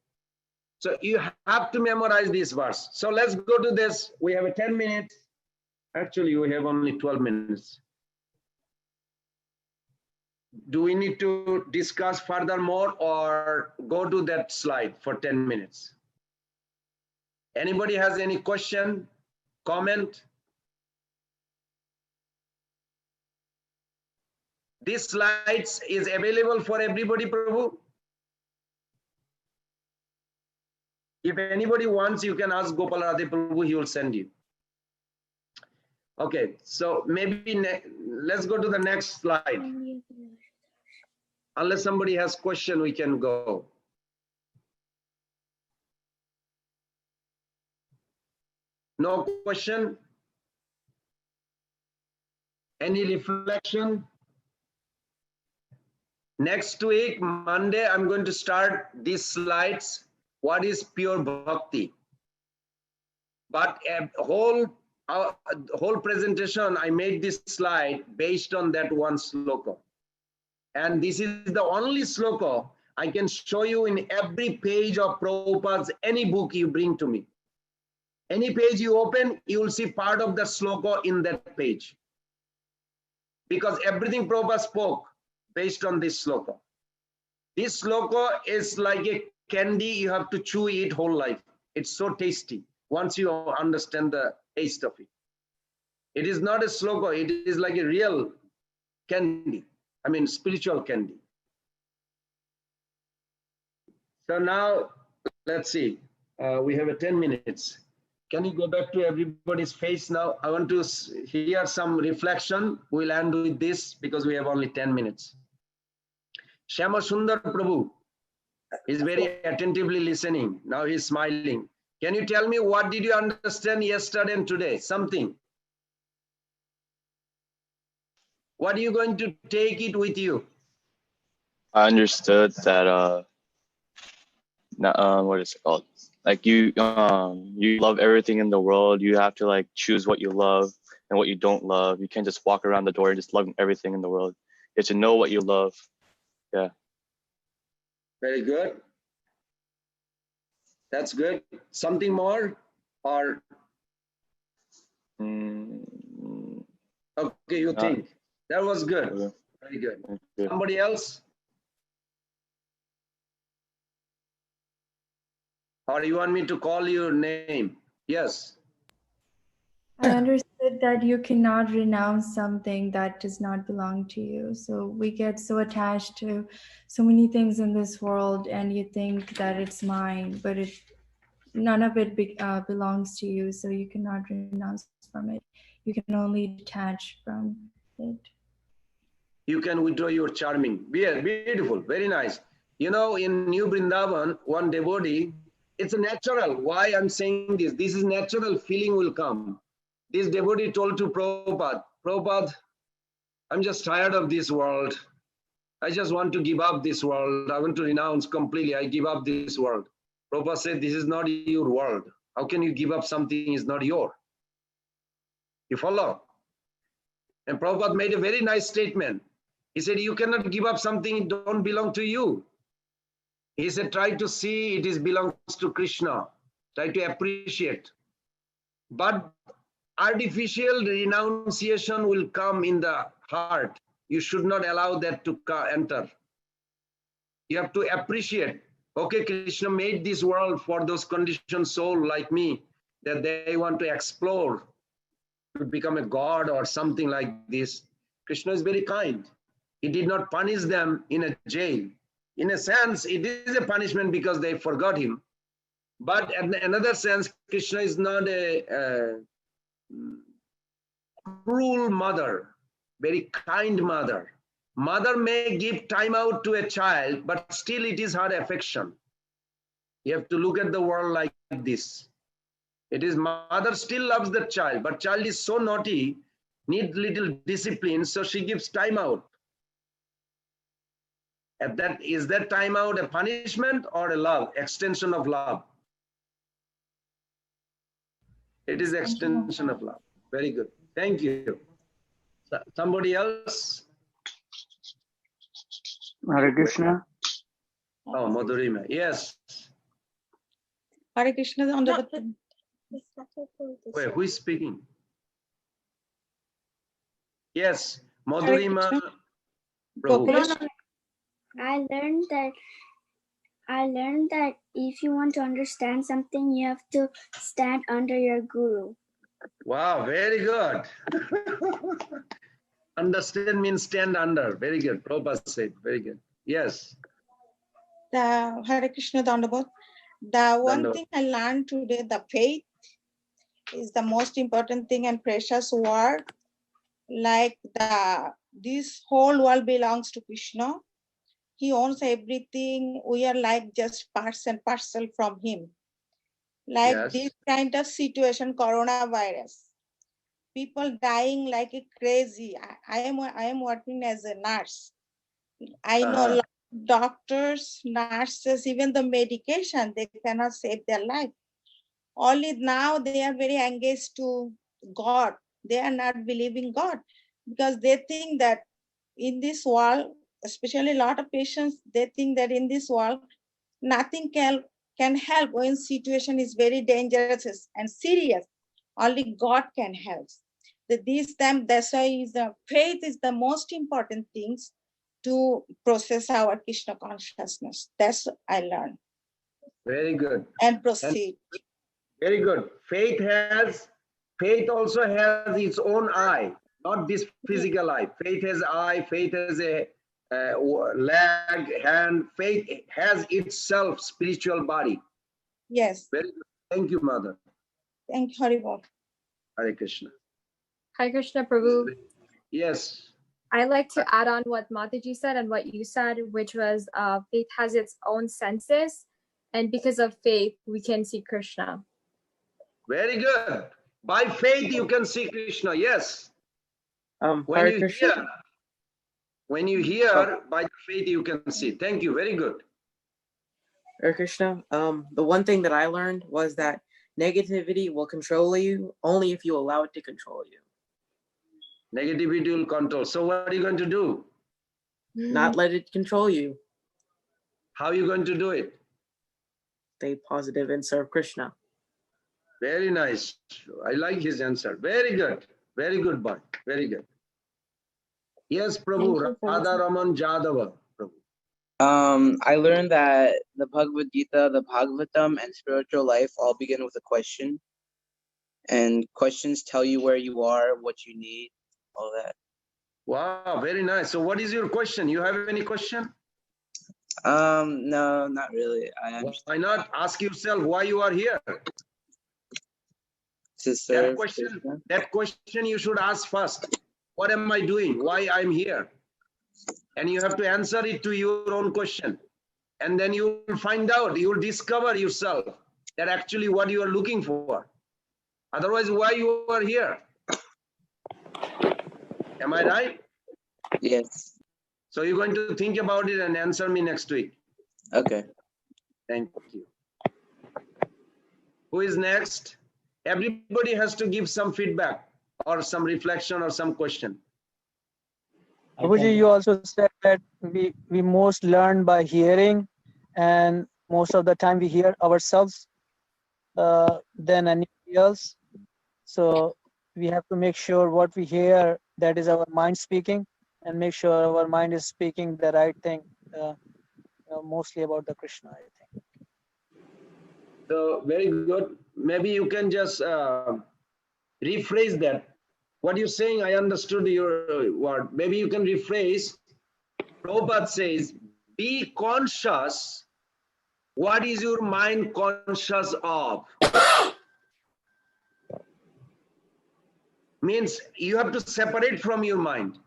So you have to memorize this verse. So let's go to this. We have 10 minutes. Actually, we have only 12 minutes. Do we need to discuss furthermore or go to that slide for 10 minutes? Anybody has any question, comment? This slides is available for everybody, Prabhu. If anybody wants, you can ask Gopal Radhe Prabhu, he will send you. Okay, so maybe let's go to the next slide. Unless somebody has question, we can go. No question? Any reflection? Next week, Monday, I'm going to start these slides. What is pure bhakti? But a whole presentation, I made this slide based on that one sloka. And this is the only sloka I can show you in every page of Prabhupada's, any book you bring to me. Any page you open, you will see part of the sloka in that page. Because everything Prabhupada spoke based on this sloka. This sloka is like a candy, you have to chew it whole life. It's so tasty once you understand the taste of it. It is not a sloka, it is like a real candy. I mean, spiritual candy. So now, let's see. We have 10 minutes. Can you go back to everybody's face now? I want to hear some reflection. We'll end with this because we have only 10 minutes. Shama Sundar Prabhu is very attentively listening. Now he's smiling. Can you tell me what did you understand yesterday and today? Something. What are you going to take it with you? I understood that what is it called? Like you love everything in the world. You have to like choose what you love and what you don't love. You can't just walk around the door and just love everything in the world. You have to know what you love. Yeah. Very good. That's good. Something more or? Okay, you think. That was good. Very good. Somebody else? Or you want me to call your name? Yes. I understood that you cannot renounce something that does not belong to you. So we get so attached to so many things in this world and you think that it's mine, but none of it belongs to you. So you cannot renounce from it. You can only detach from it. You can withdraw your charming. Beautiful, very nice. You know, in New Vrindavan, one devotee, It's natural. Why I'm saying this? This is natural. Feeling will come. This devotee told to Prabhupada, Prabhupada, I'm just tired of this world. I just want to give up this world. I want to renounce completely. I give up this world. Prabhupada said, this is not your world. How can you give up something is not yours? You follow? And Prabhupada made a very nice statement. He said, you cannot give up something it don't belong to you. He said, try to see it is belongs to Krishna. Try to appreciate. But artificial renunciation will come in the heart. You should not allow that to enter. You have to appreciate. Okay, Krishna made this world for those conditioned souls like me, that they want to explore, to become a god or something like this. Krishna is very kind. He did not punish them in a jail. In a sense, it is a punishment because they forgot him. But in another sense, Krishna is not a cruel mother, very kind mother. Mother may give time out to a child, but still it is her affection. You have to look at the world like this. It is mother still loves the child, but child is so naughty, needs little discipline, so she gives time out. And that is that time out a punishment or a love, extension of love? It is extension of love. Very good. Thank you. Somebody else? Hare Krishna. Oh, Madhurima. Yes. Hare Krishna on the Wait, who is speaking? Yes, Madhurima. Prabhu. I learned that if you want to understand something, you have to stand under your guru. Wow, very good. Understand means stand under. Very good. Prabhupada said. Very good. Yes. The Hare Krishna Dandabod. The one thing I learned today, the faith is the most important thing and precious word. Like this whole world belongs to Krishna. He owns everything. We are like just parts and parcel from him. Like Yes. this kind of situation, coronavirus. People dying like a crazy. I am working as a nurse. I know a lot of doctors, nurses, even the medication, they cannot save their life. Only now they are very engaged to God. They are not believing God because they think that in this world, especially a lot of patients, they think that in this world, nothing can help when situation is very dangerous and serious. Only God can help. That's why faith is the most important things to process our Krishna consciousness. That's what I learned. Very good. And proceed. Very good. Faith also has its own eye, not this physical eye. Faith has eye, faith has a leg, hand. Faith has itself spiritual body. Yes. Very good. Thank you, Mother. Thank you, Haribol. Hare Krishna. Hare Krishna, Prabhu. Yes. I like to add on what Mataji said and what you said, which was faith has its own senses, and because of faith, we can see Krishna. Very good. By faith, you can see Krishna. Yes. When you hear, by faith, you can see. Thank you. Very good. Hare Krishna. The one thing that I learned was that negativity will control you only if you allow it to control you. Negativity will control. So what are you going to do? Not let it control you. How are you going to do it? Stay positive and serve Krishna. Very nice. I like his answer. Very good. Very good, boy. Very good. Yes, Prabhu. Radha Raman Jadava. Prabhu. I learned that the Bhagavad Gita, the Bhagavatam, and spiritual life all begin with a question. And questions tell you where you are, what you need, all that. Wow, very nice. So what is your question? You have any question? No, not really. Why not ask yourself why you are here? That question you should ask first. What am I doing? Why I'm here? And you have to answer it to your own question. And then you will find out, you will discover yourself. that actually what you are looking for. Otherwise, why you are here? Am I right? Yes. So you're going to think about it and answer me next week. Okay. Thank you. Who is next? Everybody has to give some feedback or some reflection or some question. Prabhuji, you also said that we most learn by hearing, and most of the time we hear ourselves than anybody else. So we have to make sure what we hear, that is our mind speaking, and make sure our mind is speaking the right thing, mostly about the Krishna, I think. So very good. Maybe you can just rephrase that. What you're saying, I understood your word. Maybe you can rephrase. Prabhupada says, be conscious. What is your mind conscious of? Means you have to separate from your mind.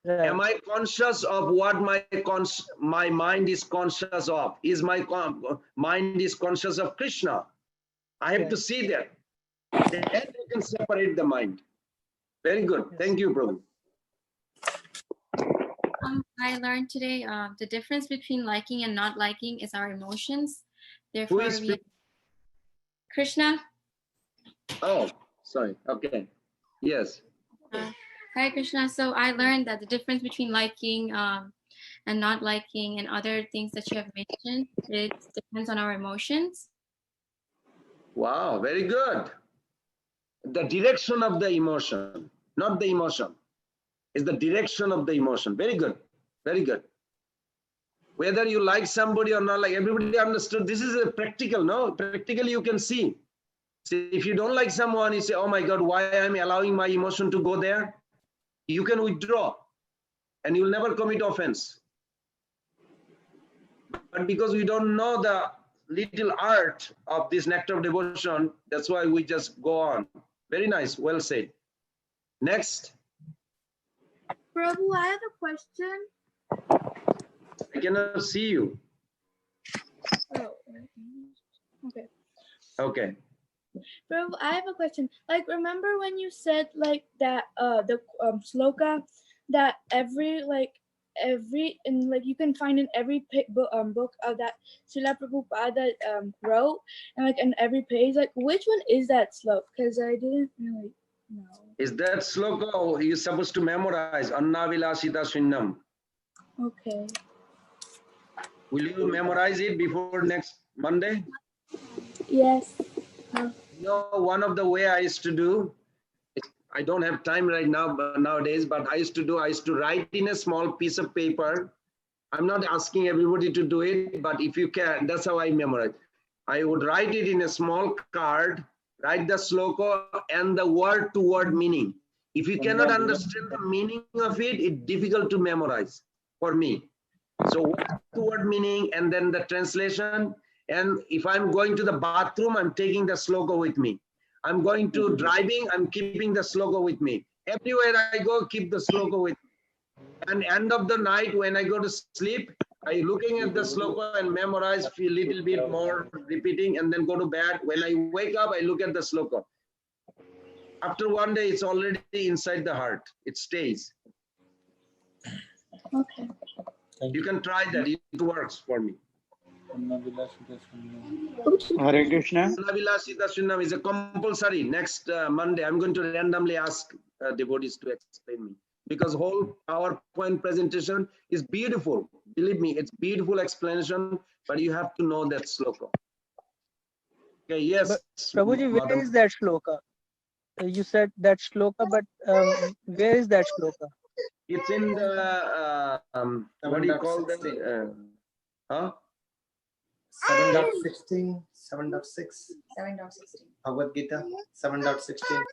Right. Am I conscious of what my mind is conscious of? Is my mind is conscious of Krishna? I have to see that. Then you can separate the mind. Very good. Thank you, Prabhu. I learned today the difference between liking and not liking is our emotions. Therefore, who is Krishna. Oh, sorry. Okay. Yes. Hi, Krishna. So I learned that the difference between liking and not liking and other things that you have mentioned, it depends on our emotions. Wow, very good. The direction of the emotion, not the emotion, is the direction of the emotion. Very good. Very good. Whether you like somebody or not, like everybody understood, this is a practical, no? Practically you can see. See, if you don't like someone, you say, oh my God, why am I allowing my emotion to go there? You can withdraw and you'll never commit offense. But because we don't know the little art of this nectar of devotion, that's why we just go on. Very nice, well said. Next. Prabhu, I have a question. I cannot see you. Oh, okay. Okay. Prabhu, I have a question. Like, remember when you said like that the sloka that every and like you can find in every book that Srila Prabhupada wrote, and like in every page, like which one is that sloka? Because I didn't really know. Is that sloka you're supposed to memorize? Anna Vilasita Shunyam. Okay. Will you memorize it before next Monday? Yes. You know, one of the way I used to do, I don't have time right now nowadays, but I used to write in a small piece of paper. I'm not asking everybody to do it, but if you can, that's how I memorize. I would write it in a small card, write the sloka and the word-to-word meaning. If you cannot understand the meaning of it, it's difficult to memorize for me. So word-to-word meaning and then the translation. And if I'm going to the bathroom, I'm taking the sloka with me. I'm going to driving, I'm keeping the sloka with me. Everywhere I go, keep the sloka with me. And end of the night, when I go to sleep, I looking at the sloka and memorize a little bit more, repeating, and then go to bed. When I wake up, I look at the sloka. After one day, it's already inside the heart. It stays. Okay. You can try that. It works for me. Hare Krishna. Vilasita Shunyam is a compulsory. Next Monday, I'm going to randomly ask devotees to explain me. Because whole PowerPoint presentation is beautiful. Believe me, it's beautiful explanation, but you have to know that sloka. Okay, yes. But, Prabhuji, where is that shloka? You said that shloka, but where is that shloka? It's in the, what do you call that? Huh? 7.16, 7.6. 7.16. Bhagavad Gita, 7.16.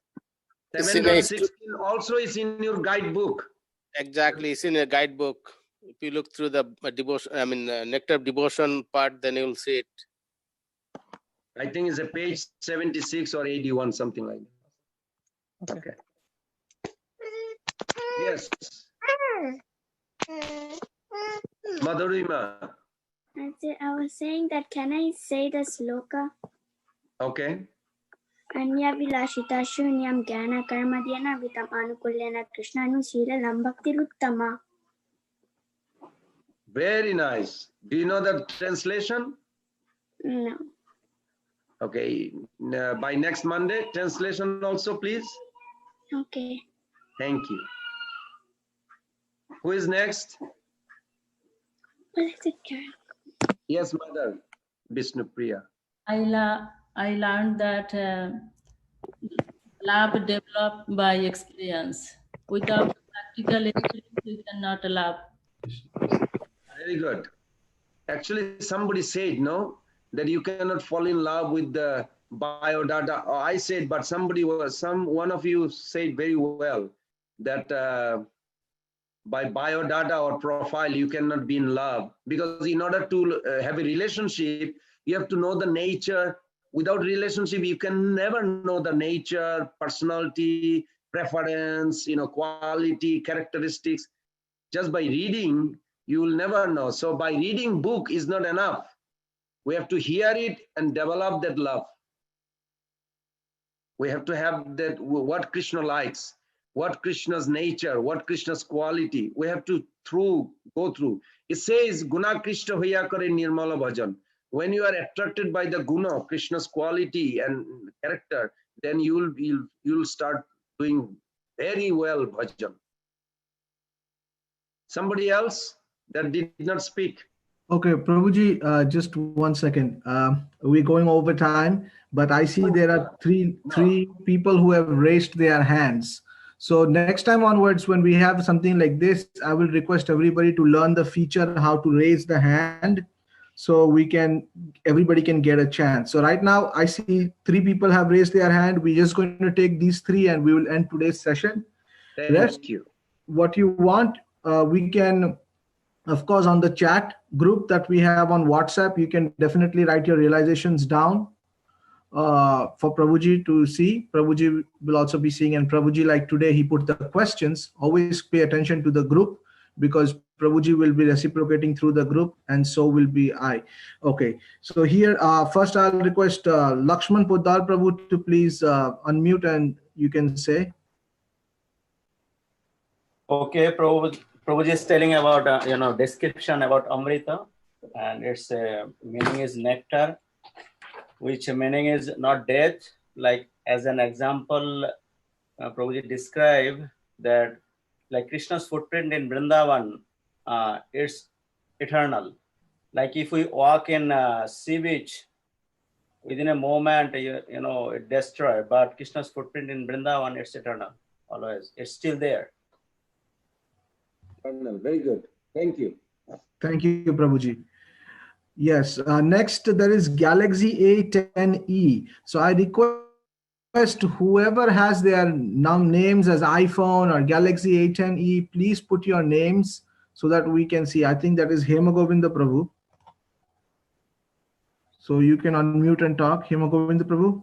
7.16 also is in your guidebook. Exactly, it's in a guidebook. If you look through the devotion, nectar of devotion part, then you'll see it. I think it's a page 76 or 81, something like that. Okay. Yes. Madhurima. I was saying that, can I say the sloka? Okay. Anya Vilashita Shunyam Gyana Karmadhyana Vitam Anukulyana Krishna Nushila Bhakti Uttama. Very nice. Do you know the translation? No. Okay. By next Monday, translation also, please. Okay. Thank you. Who is next? Yes, Mother. Vishnu Priya. I learned that love developed by experience. Without practical experience, we cannot love. Very good. Actually, somebody said, no, that you cannot fall in love with the biodata. Oh, I said, but one of you said very well that by biodata or profile, you cannot be in love, because in order to have a relationship, you have to know the nature. Without relationship, you can never know the nature, personality, preference, quality, characteristics. Just by reading, you will never know. So by reading book is not enough. We have to hear it and develop that love. We have to have that, what Krishna likes, what Krishna's nature, what Krishna's quality. We have to go through. It says, Guna Krishna hoya kare nirmala bhajan. When you are attracted by the guna, Krishna's quality and character, then you'll start doing very well bhajan. Somebody else that did not speak. Okay, Prabhuji, just 1 second. We're going over time, but I see there are three people who have raised their hands. So next time onwards, when we have something like this, I will request everybody to learn the feature how to raise the hand, so everybody can get a chance. So right now I see 3 people have raised their hand. We're just going to take these 3 and we will end today's session. Thank you. What you want, we can, of course, on the chat group that we have on WhatsApp, you can definitely write your realizations down for Prabhuji to see. Prabhuji will also be seeing, and Prabhuji, like today, he put the questions. Always pay attention to the group, because Prabhuji will be reciprocating through the group, and so will be I. Okay, so here, first I'll request Lakshman Poddar Prabhu to please unmute and you can say. Okay, Prabhuji is telling about, description about Amrita, and its meaning is nectar, which meaning is not death. Like as an example, Prabhuji described that like Krishna's footprint in Vrindavan, it's eternal. Like if we walk in sea beach, within a moment, it destroyed, but Krishna's footprint in Vrindavan, it's eternal, always. It's still there. Very good. Thank you. Thank you, Prabhuji. Yes. Next, there is Galaxy A10e. So I request whoever has their names as iPhone or Galaxy A10e, please put your names so that we can see. I think that is Hemagovinda Prabhu. So you can unmute and talk, Hemagovinda Prabhu.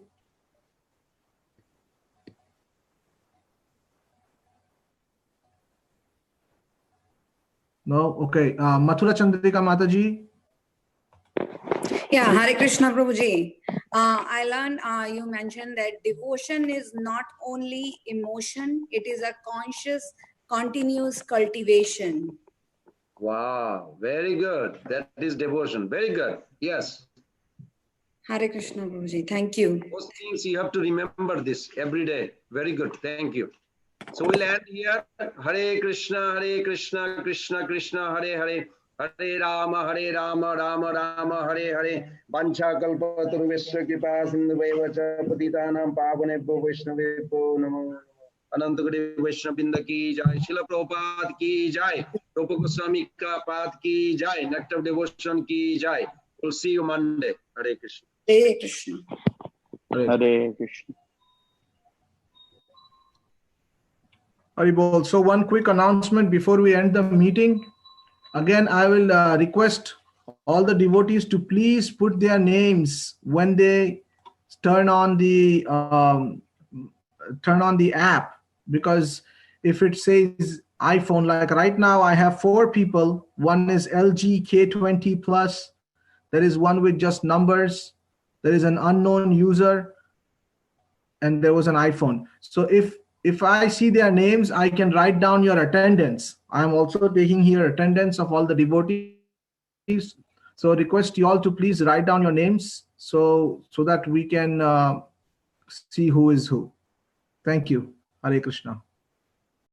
No? Okay. Mathura Chandrika Mataji. Yeah, Hare Krishna Prabhuji. I learned you mentioned that devotion is not only emotion, it is a conscious, continuous cultivation. Wow, very good. That is devotion. Very good. Yes. Hare Krishna Prabhuji. Thank you. Those things you have to remember this every day. Very good. Thank you. So we'll end here. Hare Krishna, Krishna Krishna, Hare Hare. Hare Rama, Rama Rama, Hare Hare. Vancha kalpatur vishwa kripa sindhu vacha patitanam pavanebhyo vaishnavebhyo namo. Anantagari Vaishnavabinda ki jai. Srila Prabhupada ki jai. Rupa Goswami ka path ki jai. Nectar of Devotion ki jai. We'll see you Monday. Hare Krishna. Hare Krishna. Hare Krishna. Haribol. So one quick announcement before we end the meeting. Again, I will request all the devotees to please put their names when they turn on the app, because if it says iPhone, like right now I have 4 people. One is LG K20 Plus. There is one with just numbers. there is an unknown user, and there was an iPhone. So if I see their names, I can write down your attendance. I am also taking here attendance of all the devotees. So request you all to please write down your names so that we can see who is who. Thank you. Hare Krishna.